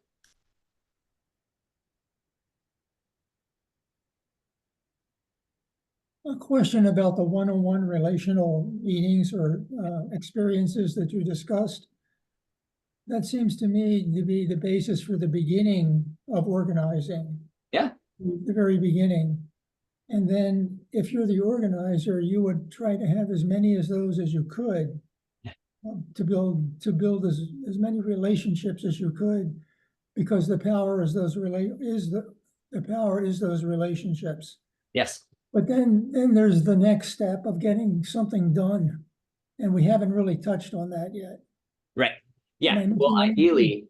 [SPEAKER 12] A question about the one-on-one relational meetings or experiences that you discussed. That seems to me to be the basis for the beginning of organizing.
[SPEAKER 3] Yeah.
[SPEAKER 12] The very beginning. And then if you're the organizer, you would try to have as many of those as you could to build as many relationships as you could, because the power is those relationships.
[SPEAKER 3] Yes.
[SPEAKER 12] But then there's the next step of getting something done. And we haven't really touched on that yet.
[SPEAKER 3] Right. Yeah. Well, ideally,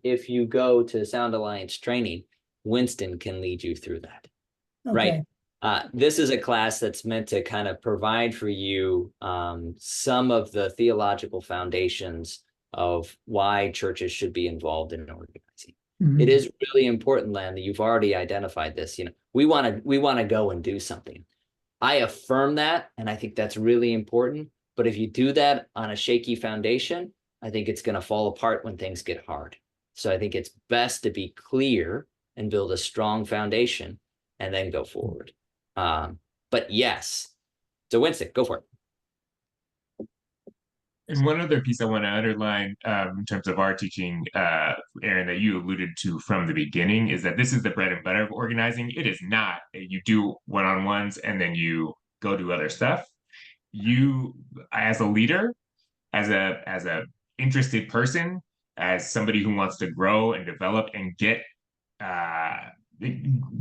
[SPEAKER 3] if you go to Sound Alliance training, Winston can lead you through that.
[SPEAKER 12] Okay.
[SPEAKER 3] Right. This is a class that's meant to kind of provide for you some of the theological foundations of why churches should be involved in organizing. Mm-hmm. It is really important, Len, that you've already identified this. We want to go and do something. I affirm that, and I think that's really important. But if you do that on a shaky foundation, I think it's going to fall apart when things get hard. So I think it's best to be clear and build a strong foundation and then go forward. But yes, so Winston, go for it.
[SPEAKER 1] And one other piece I want to underline in terms of our teaching, Aaron, that you alluded to from the beginning, is that this is the bread and butter of organizing. It is not you do one-on-ones and then you go do other stuff. You, as a leader, as a interested person, as somebody who wants to grow and develop and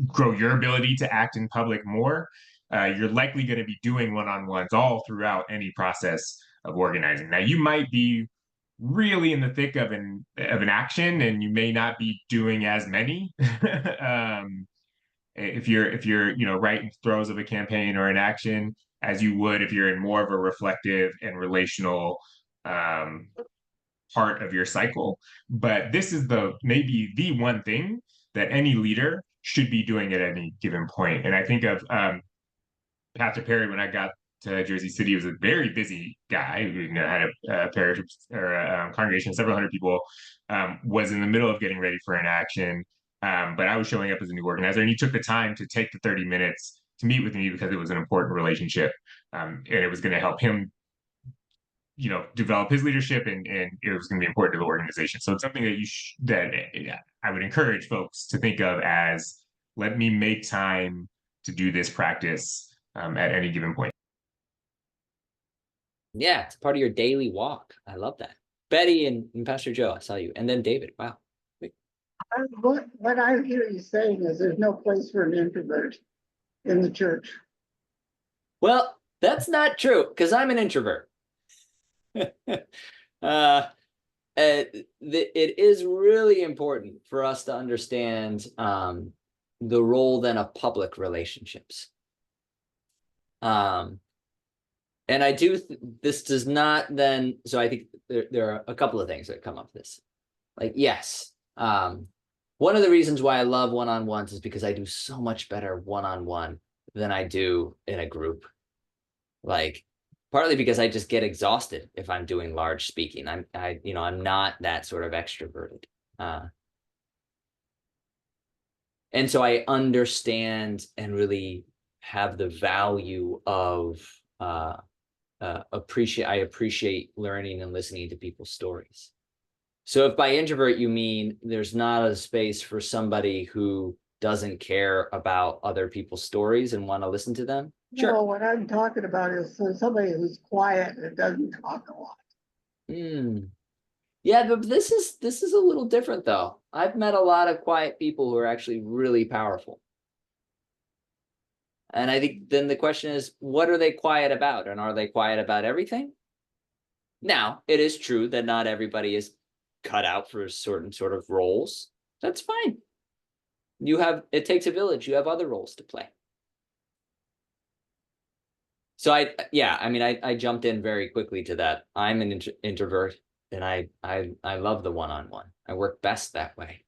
[SPEAKER 1] grow your ability to act in public more, you're likely going to be doing one-on-ones all throughout any process of organizing. Now, you might be really in the thick of an action, and you may not be doing as many. If you're right in the throes of a campaign or an action, as you would if you're in more of a reflective and relational part of your cycle, but this is maybe the one thing that any leader should be doing at any given point. And I think of Pastor Perry, when I got to Jersey City, was a very busy guy who had a parish or a congregation of several hundred people, was in the middle of getting ready for an action. But I was showing up as a new organizer, and he took the time to take the 30 minutes to meet with me because it was an important relationship, and it was going to help him, develop his leadership, and it was going to be important to the organization. So it's something that I would encourage folks to think of as, let me make time to do this practice at any given point.
[SPEAKER 3] Yeah, it's part of your daily walk. I love that. Betty and Pastor Joe, I saw you. And then David. Wow.
[SPEAKER 9] What I hear you saying is there's no place for an introvert in the church.
[SPEAKER 3] Well, that's not true, because I'm an introvert. It is really important for us to understand the role then of public relationships. And I do, this does not then, so I think there are a couple of things that come up with this. Like, yes, one of the reasons why I love one-on-ones is because I do so much better one-on-one than I do in a group. Like, partly because I just get exhausted if I'm doing large speaking. I'm not that sort of extroverted. And so I understand and really have the value of I appreciate learning and listening to people's stories. So if by introvert you mean there's not a space for somebody who doesn't care about other people's stories and want to listen to them, sure.
[SPEAKER 9] No, what I'm talking about is somebody who's quiet and doesn't talk a lot.
[SPEAKER 3] Yeah, but this is a little different though. I've met a lot of quiet people who are actually really powerful. And I think then the question is, what are they quiet about? And are they quiet about everything? Now, it is true that not everybody is cut out for certain sort of roles. That's fine. It takes a village. You have other roles to play. So I jumped in very quickly to that. I'm an introvert, and I love the one-on-one. I work best that way.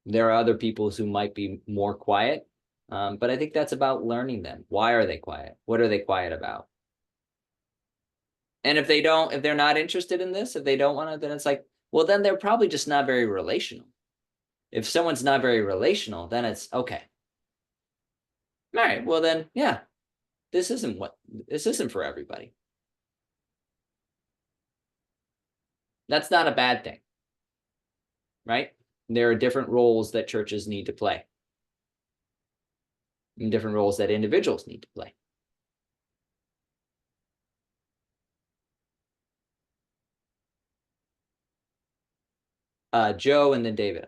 [SPEAKER 3] There are other people who might be more quiet, but I think that's about learning them. Why are they quiet? What are they quiet about? And if they're not interested in this, if they don't want to, then it's like, well, then they're probably just not very relational. If someone's not very relational, then it's okay. All right, well then, yeah, this isn't for everybody. That's not a bad thing, right? There are different roles that churches need to play, and different roles that individuals need to play. Joe and then David.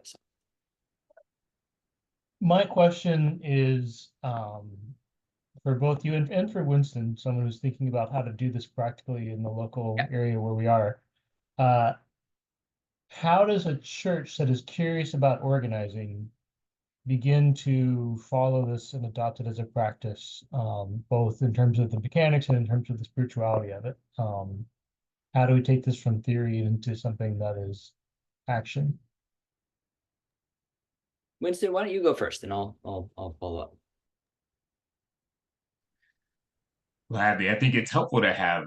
[SPEAKER 2] My question is for both you and for Winston, someone who's thinking about how to do this practically in the local area where we are. How does a church that is curious about organizing begin to follow this and adopt it as a practice, both in terms of the mechanics and in terms of the spirituality of it? How do we take this from theory into something that is action?
[SPEAKER 3] Winston, why don't you go first, and I'll follow up.
[SPEAKER 1] Gladly. I think it's helpful to have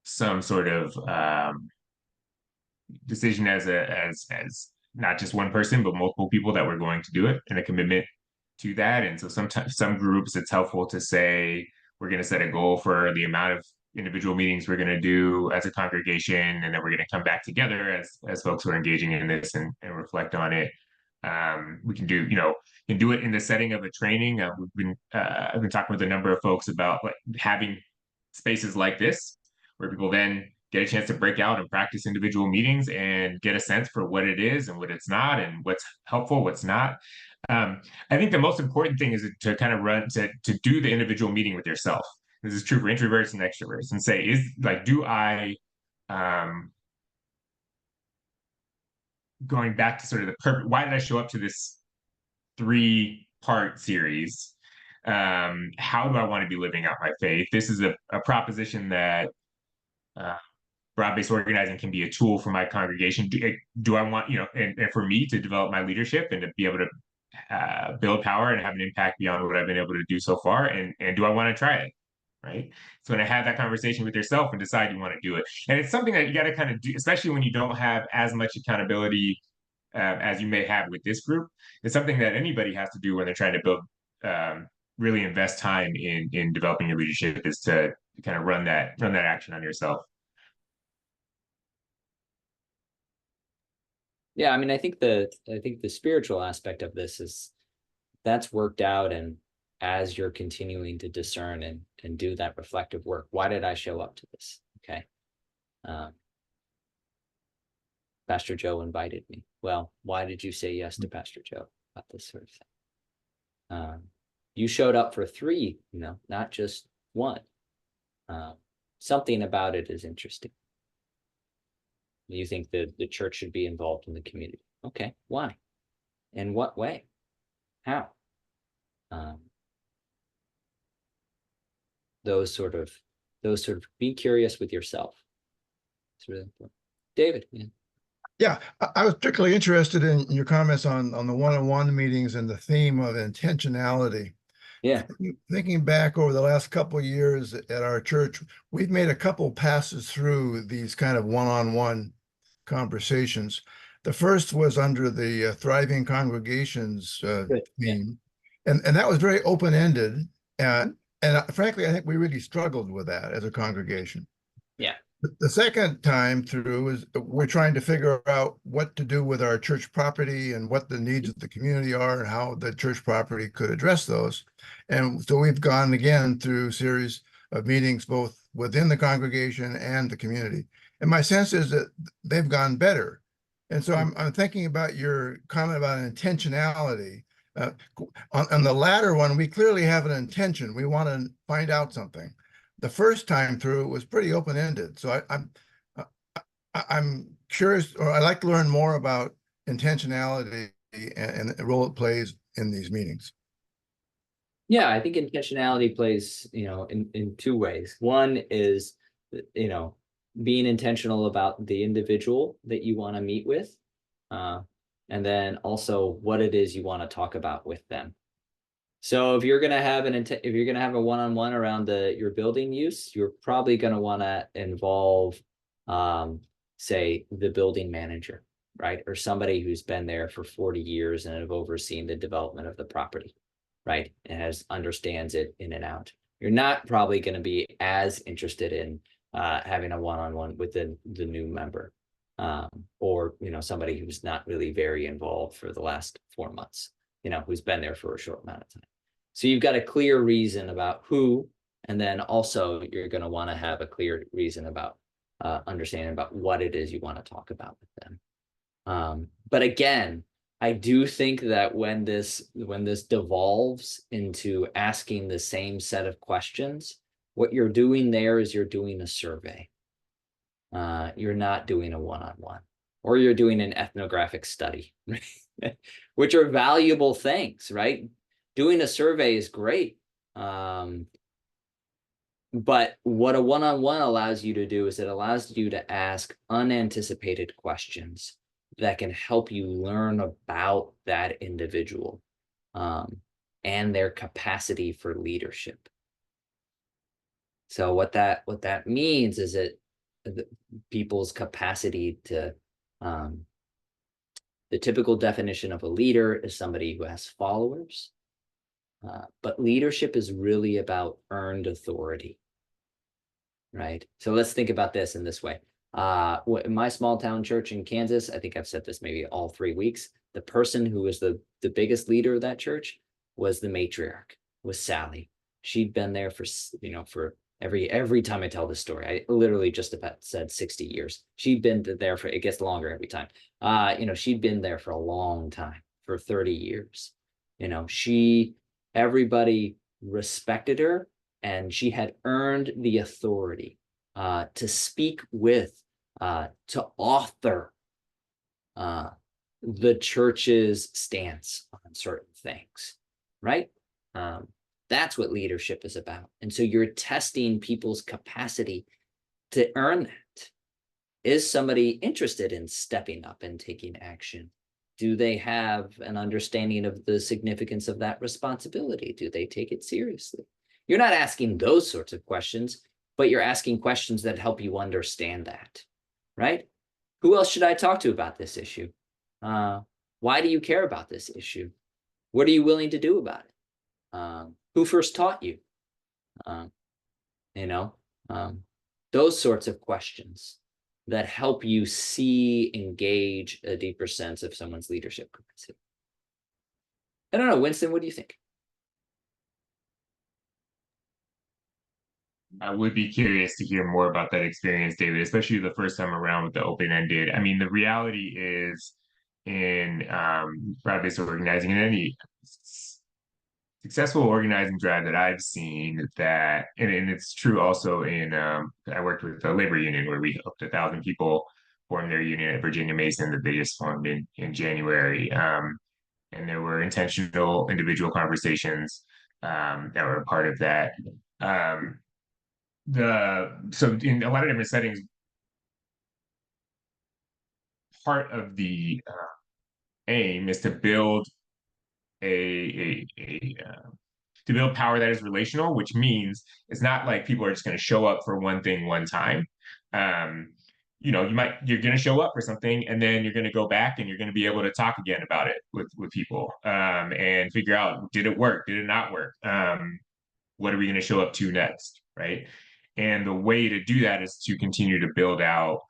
[SPEAKER 1] some sort of decision as not just one person, but multiple people that we're going to do it, and a commitment to that. And so sometimes some groups, it's helpful to say we're going to set a goal for the amount of individual meetings we're going to do as a congregation, and then we're going to come back together as folks who are engaging in this and reflect on it. We can do it in the setting of a training. I've been talking with a number of folks about like having spaces like this where people then get a chance to break out and practice individual meetings and get a sense for what it is and what it's not, and what's helpful, what's not. I think the most important thing is to kind of to do the individual meeting with yourself. This is true for introverts and extroverts, and say, do I, going back to sort of the purpose, why did I show up to this 3-part series? How do I want to be living out my faith? This is a proposition that broad-based organizing can be a tool for my congregation. Do I want, and for me to develop my leadership and to be able to build power and have an impact beyond what I've been able to do so far? And do I want to try it? Right. So when I have that conversation with yourself and decide you want to do it, and it's something that you got to kind of do, especially when you don't have as much accountability as you may have with this group. It's something that anybody has to do when they're trying to build, really invest time in developing your leadership, is to kind of run that action on yourself.
[SPEAKER 3] Yeah, I mean, I think the spiritual aspect of this is that's worked out, and as you're continuing to discern and do that reflective work, why did I show up to this? Okay. Pastor Joe invited me. Well, why did you say yes to Pastor Joe about this sort of thing? You showed up for 3, not just 1. Something about it is interesting. You think that the church should be involved in the community. Okay, why? In what way? How? Those sort of be curious with yourself. It's really important. David.
[SPEAKER 5] Yeah, I was particularly interested in your comments on the one-on-one meetings and the theme of intentionality.
[SPEAKER 3] Yeah.
[SPEAKER 5] Thinking back over the last couple of years at our church, we've made a couple passes through these kind of one-on-one conversations. The first was under the Thriving Congregations theme, and that was very open-ended. And frankly, I think we really struggled with that as a congregation.
[SPEAKER 3] Yeah.
[SPEAKER 5] The second time through is we're trying to figure out what to do with our church property and what the needs of the community are and how the church property could address those. And so we've gone again through a series of meetings, both within the congregation and the community. And my sense is that they've gone better. And so I'm thinking about your comment about intentionality. On the latter one, we clearly have an intention. We want to find out something. The first time through, it was pretty open-ended. So I'm curious, or I'd like to learn more about intentionality and the role it plays in these meetings.
[SPEAKER 3] Yeah, I think intentionality plays, in 2 ways. One is, being intentional about the individual that you want to meet with, and then also what it is you want to talk about with them. So if you're going to have a one-on-one around your building use, you're probably going to want to involve, say, the building manager, right? Or somebody who's been there for 40 years and have overseen the development of the property, right? And understands it in and out. You're not probably going to be as interested in having a one-on-one with the new member, or somebody who's not really very involved for the last 4 months, who's been there for a short amount of time. So you've got a clear reason about who, and then also you're going to want to have a clear reason about understanding about what it is you want to talk about with them. But again, I do think that when this devolves into asking the same set of questions, what you're doing there is you're doing a survey. You're not doing a one-on-one, or you're doing an ethnographic study, which are valuable things, right? Doing a survey is great. But what a one-on-one allows you to do is it allows you to ask unanticipated questions that can help you learn about that individual, and their capacity for leadership. So what that means is that people's capacity to, the typical definition of a leader is somebody who has followers. But leadership is really about earned authority, right? So let's think about this in this way. In my small town church in Kansas, I think I've said this maybe all 3 weeks, the person who was the biggest leader of that church was the matriarch, was Sally. She'd been there for every time I tell this story, I literally just about said 60 years. She'd been there for, it gets longer every time. She'd been there for a long time, for 30 years. Everybody respected her, and she had earned the authority to speak with, to author the church's stance on certain things, right? That's what leadership is about. And so you're testing people's capacity to earn that? Is somebody interested in stepping up and taking action? Do they have an understanding of the significance of that responsibility? Do they take it seriously? You're not asking those sorts of questions, but you're asking questions that help you understand that, right? Who else should I talk to about this issue? Why do you care about this issue? What are you willing to do about it? Who first taught you? You know, those sorts of questions that help you see, engage a deeper sense of someone's leadership capacity. I don't know, Winston, what do you think?
[SPEAKER 1] I would be curious to hear more about that experience, David, especially the first time around with the open-ended. I mean, the reality is in broad-based organizing, in any successful organizing drive that I've seen, that, and it's true also in, I worked with a labor union where we helped 1,000 people form their union at Virginia Mason that they just formed in January. And there were intentional individual conversations that were a part of that. So in a lot of different settings, part of the aim is to build to build power that is relational, which means it's not like people are just going to show up for one thing one time. You know, you're going to show up for something, and then you're going to go back and you're going to be able to talk again about it with people, and figure out, did it work? Did it not work? What are we going to show up to next, right? And the way to do that is to continue to build out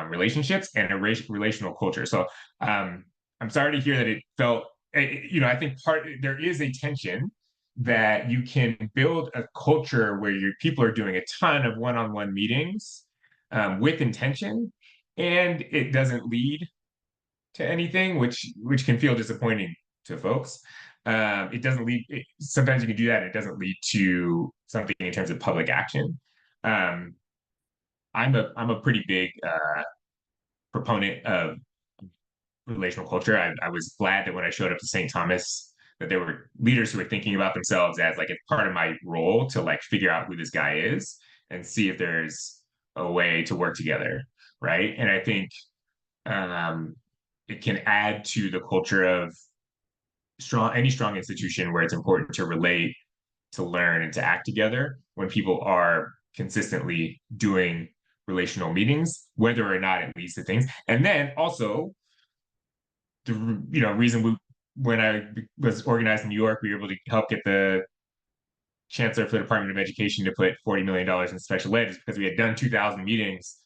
[SPEAKER 1] relationships and a relational culture. So I'm sorry to hear that it felt, you know, I think there is a tension that you can build a culture where your people are doing a ton of one-on-one meetings with intention, and it doesn't lead to anything, which can feel disappointing to folks. It doesn't lead. Sometimes you can do that, and it doesn't lead to something in terms of public action. I'm a pretty big proponent of relational culture. I was glad that when I showed up to St. Thomas, that there were leaders who were thinking about themselves as like, it's part of my role to like figure out who this guy is and see if there's a way to work together, right? And I think it can add to the culture of any strong institution where it's important to relate, to learn, and to act together when people are consistently doing relational meetings, whether or not it leads to things. And then also the reason when I was organized in New York, we were able to help get the chancellor for the Department of Education to put $40 million in special ed is because we had done 2,000 meetings,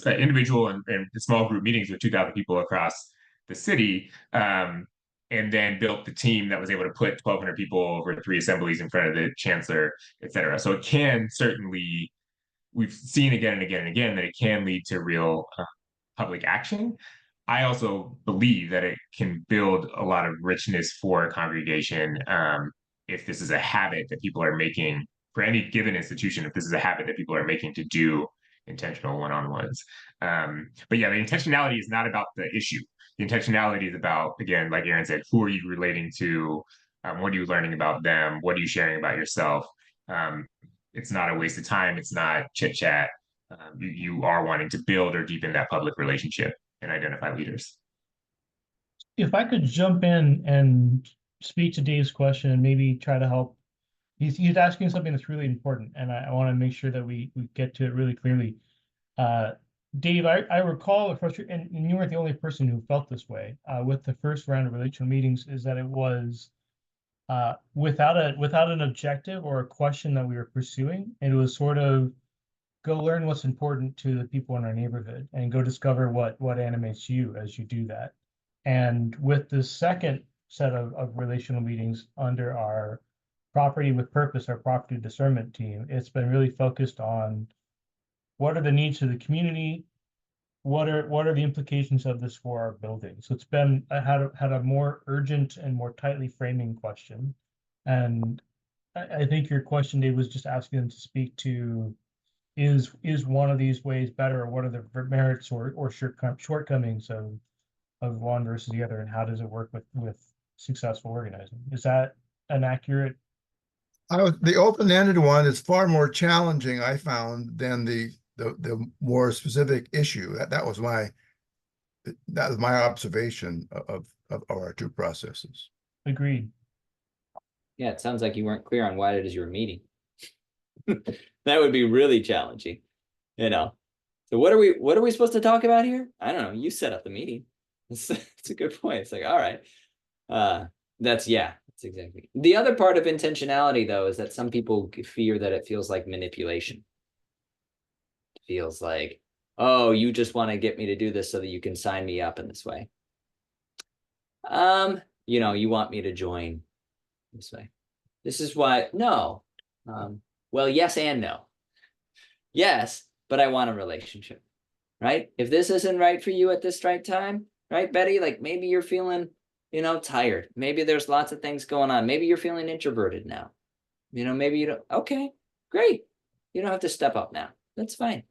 [SPEAKER 1] individual and small group meetings with 2,000 people across the city, and then built the team that was able to put 1,200 people over 3 assemblies in front of the chancellor, et cetera. So it can certainly, we've seen again and again and again that it can lead to real public action. I also believe that it can build a lot of richness for a congregation if this is a habit that people are making for any given institution, if this is a habit that people are making to do intentional one-on-ones. But yeah, the intentionality is not about the issue. The intentionality is about, again, like Aaron said, who are you relating to? What are you learning about them? What are you sharing about yourself? It's not a waste of time. It's not chit chat. You are wanting to build or deepen that public relationship and identify leaders.
[SPEAKER 2] If I could jump in and speak to Dave's question and maybe try to help. He's asking something that's really important, and I want to make sure that we get to it really clearly. Dave, I recall the frustration, and you weren't the only person who felt this way with the first round of relational meetings, is that it was without an objective or a question that we were pursuing. It was sort of go learn what's important to the people in our neighborhood and go discover what animates you as you do that. And with the second set of relational meetings under our Property with Purpose, our property discernment team, it's been really focused on what are the needs of the community, what are the implications of this for our building. So it's been had a more urgent and more tightly framing question. And I think your question, Dave, was just asking them to speak to is one of these ways better, or what are the merits or shortcomings of one versus the other, and how does it work with successful organizing? Is that an accurate
[SPEAKER 5] The open-ended one is far more challenging, I found, than the more specific issue. That was my observation of our two processes.
[SPEAKER 2] Agreed.
[SPEAKER 3] Yeah, it sounds like you weren't clear on why it is you were meeting. That would be really challenging, you know. So what are we supposed to talk about here? I don't know. You set up the meeting. It's a good point. It's like, all right. That's exactly. The other part of intentionality, though, is that some people fear that it feels like manipulation. It feels like, oh, you just want to get me to do this so that you can sign me up in this way. You know, you want me to join this way. This is why, no. Well, yes and no. Yes, but I want a relationship, right? If this isn't right for you at this right time, right, Betty? Like maybe you're feeling, you know, tired. Maybe there's lots of things going on. Maybe you're feeling introverted now. You know, maybe you don't. Okay, great. You don't have to step up now. That's fine.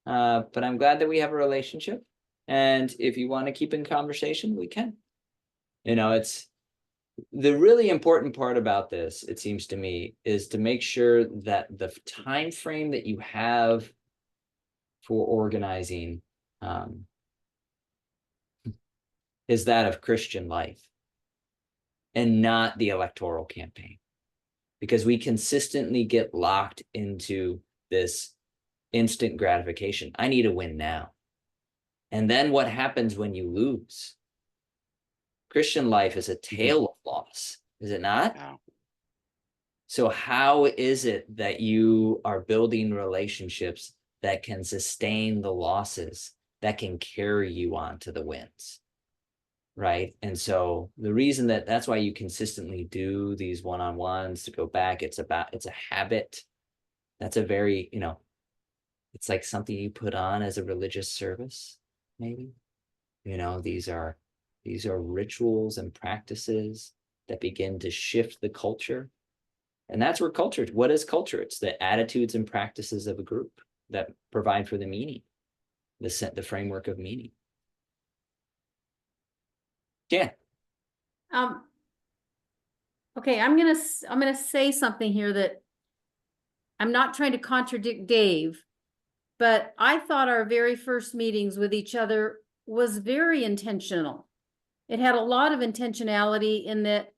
[SPEAKER 3] But I'm glad that we have a relationship. And if you want to keep in conversation, we can. You know, it's the really important part about this, it seems to me, is to make sure that the time frame that you have for organizing is that of Christian life and not the electoral campaign, because we consistently get locked into this instant gratification. I need a win now. And then what happens when you lose? Christian life is a tale of loss, is it not?
[SPEAKER 6] No.
[SPEAKER 3] So how is it that you are building relationships that can sustain the losses, that can carry you on to the wins? Right. And so the reason that's why you consistently do these one-on-ones, to go back, it's a habit. That's a very, you know, it's like something you put on as a religious service, maybe. You know, these are rituals and practices that begin to shift the culture. And that's where culture, what is culture? It's the attitudes and practices of a group that provide for the meaning, the framework of meaning. Yeah.
[SPEAKER 8] Okay, I'm gonna say something here that I'm not trying to contradict Dave, but I thought our very first meetings with each other was very intentional. It had a lot of intentionality in that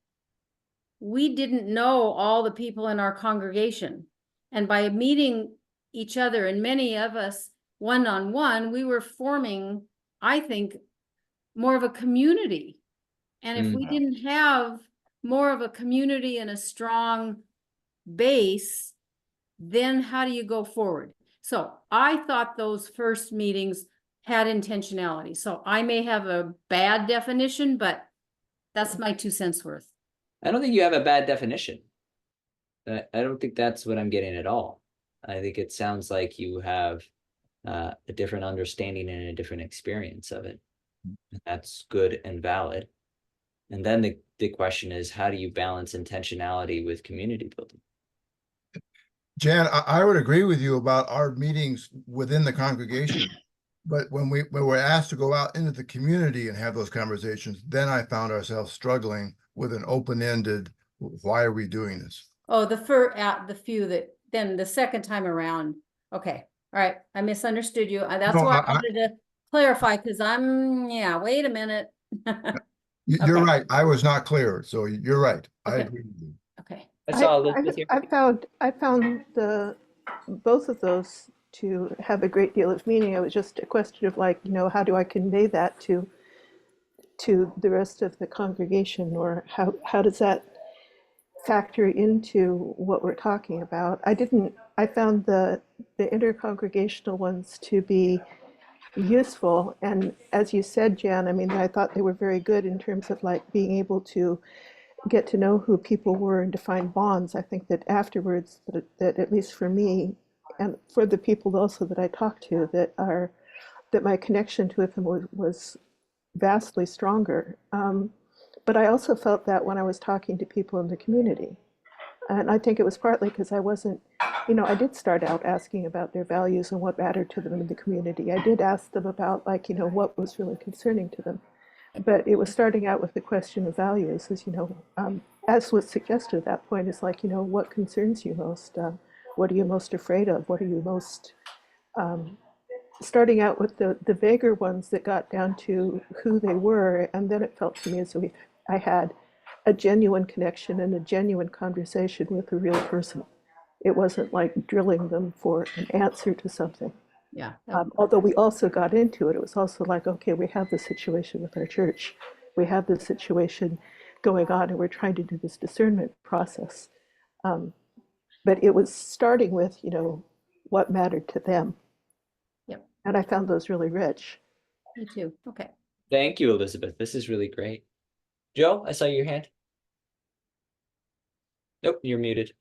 [SPEAKER 8] we didn't know all the people in our congregation. And by meeting each other, and many of us one-on-one, we were forming, I think, more of a community. And if we didn't have more of a community and a strong base, then how do you go forward? So I thought those first meetings had intentionality. So I may have a bad definition, but that's my 2 cents worth.
[SPEAKER 3] I don't think you have a bad definition. I don't think that's what I'm getting at all. I think it sounds like you have a different understanding and a different experience of it. That's good and valid. And then the question is, how do you balance intentionality with community building?
[SPEAKER 5] Jan, I would agree with you about our meetings within the congregation. But when we were asked to go out into the community and have those conversations, then I found ourselves struggling with an open-ended, why are we doing this?
[SPEAKER 8] Oh, the few that, then the second time around. Okay. All right. I misunderstood you. That's why I wanted to clarify, because wait a minute.
[SPEAKER 5] You're right. I was not clear. So you're right.
[SPEAKER 8] Okay.
[SPEAKER 5] I agree with you.
[SPEAKER 8] Okay.
[SPEAKER 3] I saw Elizabeth here.
[SPEAKER 13] I found both of those to have a great deal of meaning. It was just a question of, like, you know, how do I convey that to the rest of the congregation, or how does that factor into what we're talking about? I found the intercongregational ones to be useful, and as you said, Jan, I mean, I thought they were very good in terms of, like, being able to get to know who people were and define bonds. I think that afterwards, that at least for me, and for the people also that I talked to, that my connection to them was vastly stronger. But I also felt that when I was talking to people in the community. And I think it was partly because I wasn't, you know, I did start out asking about their values and what mattered to them in the community. I did ask them about, like, you know, what was really concerning to them. But it was starting out with the question of values, as you know, as was suggested at that point, it's like, you know, what concerns you most? What are you most afraid of? What are you most, starting out with the vaguer ones that got down to who they were. And then it felt to me as if I had a genuine connection and a genuine conversation with a real person. It wasn't like drilling them for an answer to something.
[SPEAKER 8] Yeah.
[SPEAKER 13] Although we also got into it, it was also like, okay, we have this situation with our church. We have this situation going on, and we're trying to do this discernment process. But it was starting with, you know, what mattered to them.
[SPEAKER 8] Yep.
[SPEAKER 13] And I found those really rich.
[SPEAKER 8] Me too. Okay.
[SPEAKER 3] Thank you, Elizabeth. This is really great. Joe, I saw your hand. Nope, you're muted.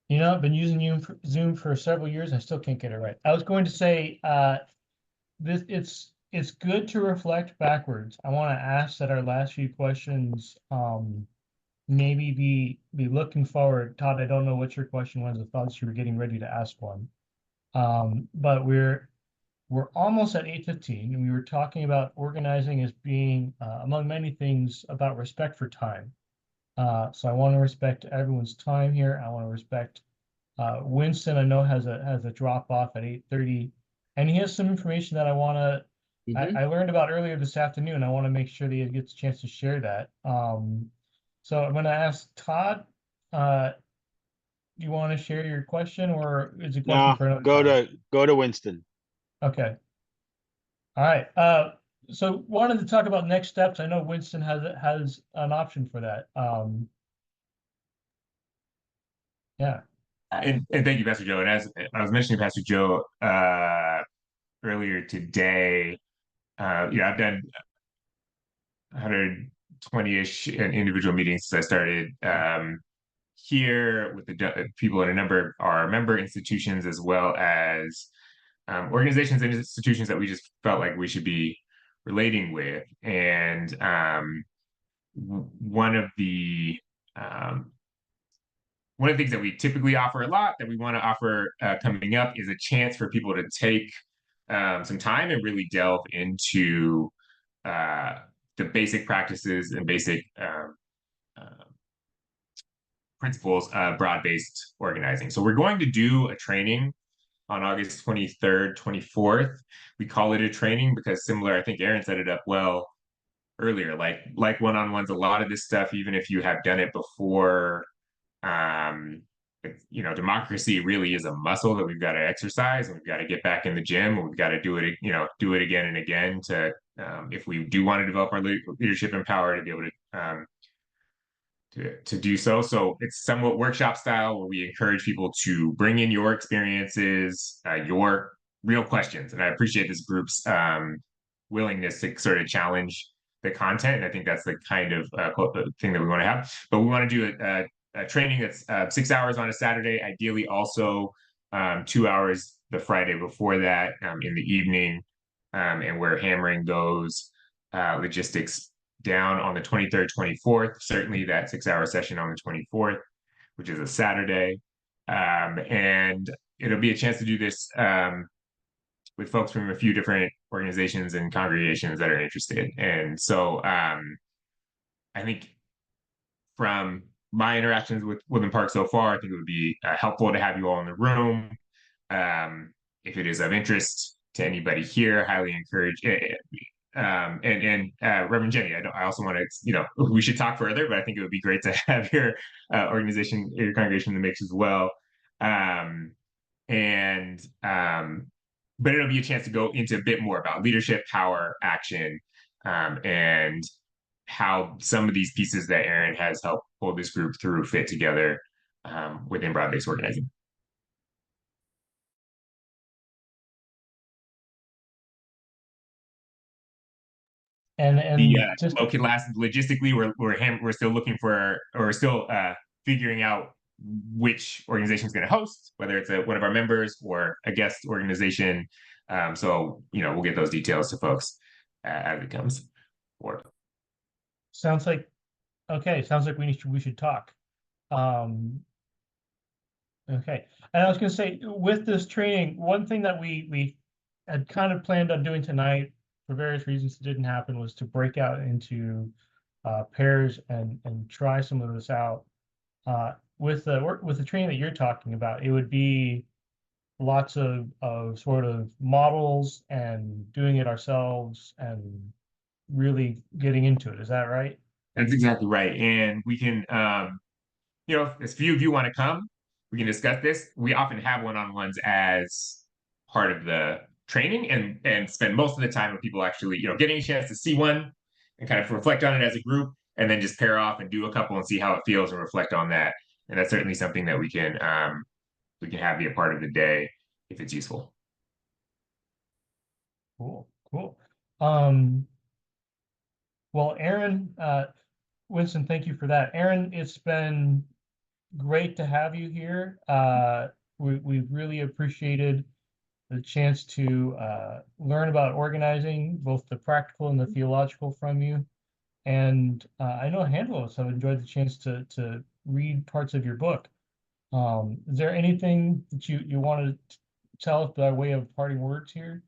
[SPEAKER 2] You know, I've been using Zoom for several years. I still can't get it right. I was going to say, it's good to reflect backwards. I want to ask that our last few questions, maybe be looking forward. Todd, I don't know what your question was. I thought you were getting ready to ask one. But we're almost at 8:15, and we were talking about organizing as being, among many things, about respect for time. So I want to respect everyone's time here. I want to respect Winston. I know has a drop off at 8:30, and he has some information that I want to. I learned about earlier this afternoon. I want to make sure that he gets a chance to share that. So I'm going to ask Todd. Do you want to share your question, or is it a question for another time?
[SPEAKER 6] Go to Winston.
[SPEAKER 2] Okay. All right. So wanted to talk about next steps. I know Winston has an option for that. Yeah.
[SPEAKER 1] And thank you, Pastor Joe. And as I was mentioning, Pastor Joe, earlier today, I've done 120-ish individual meetings since I started here with the people in a number of our member institutions, as well as organizations and institutions that we just felt like we should be relating with. And one of the things that we typically offer a lot that we want to offer coming up is a chance for people to take some time and really delve into the basic practices and basic principles of broad-based organizing. So we're going to do a training on August 23rd, 24th. We call it a training because similar, I think Aaron set it up well earlier, like one-on-ones, a lot of this stuff, even if you have done it before, democracy really is a muscle that we've got to exercise, and we've got to get back in the gym, and we've got to do it again and again to, if we do want to develop our leadership and power, to be able to do so. So it's somewhat workshop style, where we encourage people to bring in your experiences, your real questions. And I appreciate this group's willingness to sort of challenge the content. And I think that's the kind of thing that we want to have. But we want to do a training that's 6 hours on a Saturday, ideally also 2 hours the Friday before that in the evening. And we're hammering those logistics down on the 23rd, 24th, certainly that 6-hour session on the 24th, which is a Saturday. And it'll be a chance to do this with folks from a few different organizations and congregations that are interested. And so I think from my interactions with Woodland Park so far, I think it would be helpful to have you all in the room. If it is of interest to anybody here, highly encourage it. Reverend Jenny, I also want to, we should talk further, but I think it would be great to have your organization, your congregation in the mix as well. But it'll be a chance to go into a bit more about leadership, power, action, and how some of these pieces that Aaron has helped pull this group through fit together within broad-based organizing.
[SPEAKER 2] And
[SPEAKER 1] just logistically, we're still looking for, or we're still figuring out which organization is going to host, whether it's one of our members or a guest organization. So we'll get those details to folks as it comes forward.
[SPEAKER 2] Sounds like we should talk. Okay, and I was going to say, with this training, one thing that we had kind of planned on doing tonight, for various reasons it didn't happen, was to break out into pairs and try some of this out. With the training that you're talking about, it would be lots of sort of models and doing it ourselves and really getting into it. Is that right?
[SPEAKER 1] That's exactly right. And we can, if few of you want to come, we can discuss this. We often have one-on-ones as part of the training and spend most of the time with people actually, getting a chance to see one and kind of reflect on it as a group, and then just pair off and do a couple and see how it feels and reflect on that. And that's certainly something that we can have be a part of the day if it's useful.
[SPEAKER 2] Cool. Well, Aaron, Winston, thank you for that. Aaron, it's been great to have you here. We've really appreciated the chance to learn about organizing, both the practical and the theological from you. And I know a handful of us have enjoyed the chance to read parts of your book. Is there anything that you want to tell us by way of parting words here?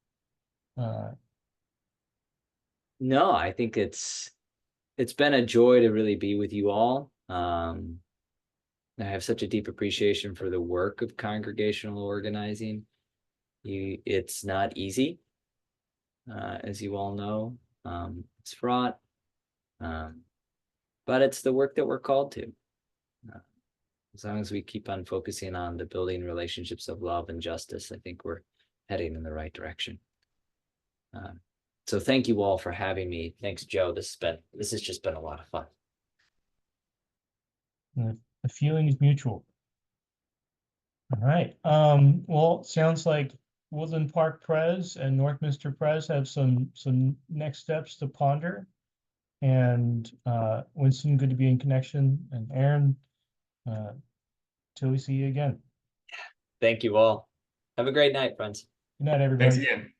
[SPEAKER 3] No, I think it's been a joy to really be with you all. I have such a deep appreciation for the work of congregational organizing. It's not easy, as you all know. It's fraught, but it's the work that we're called to. As long as we keep on focusing on the building relationships of love and justice, I think we're heading in the right direction. So thank you all for having me. Thanks, Joe. This has just been a lot of fun.
[SPEAKER 2] The feeling is mutual. All right. Well, sounds like Woodland Park Pres and Northminster Pres have some next steps to ponder. And Winston, good to be in connection. And Aaron, till we see you again.
[SPEAKER 3] Thank you all. Have a great night, friends.
[SPEAKER 2] Good night, everybody.
[SPEAKER 1] Thanks again.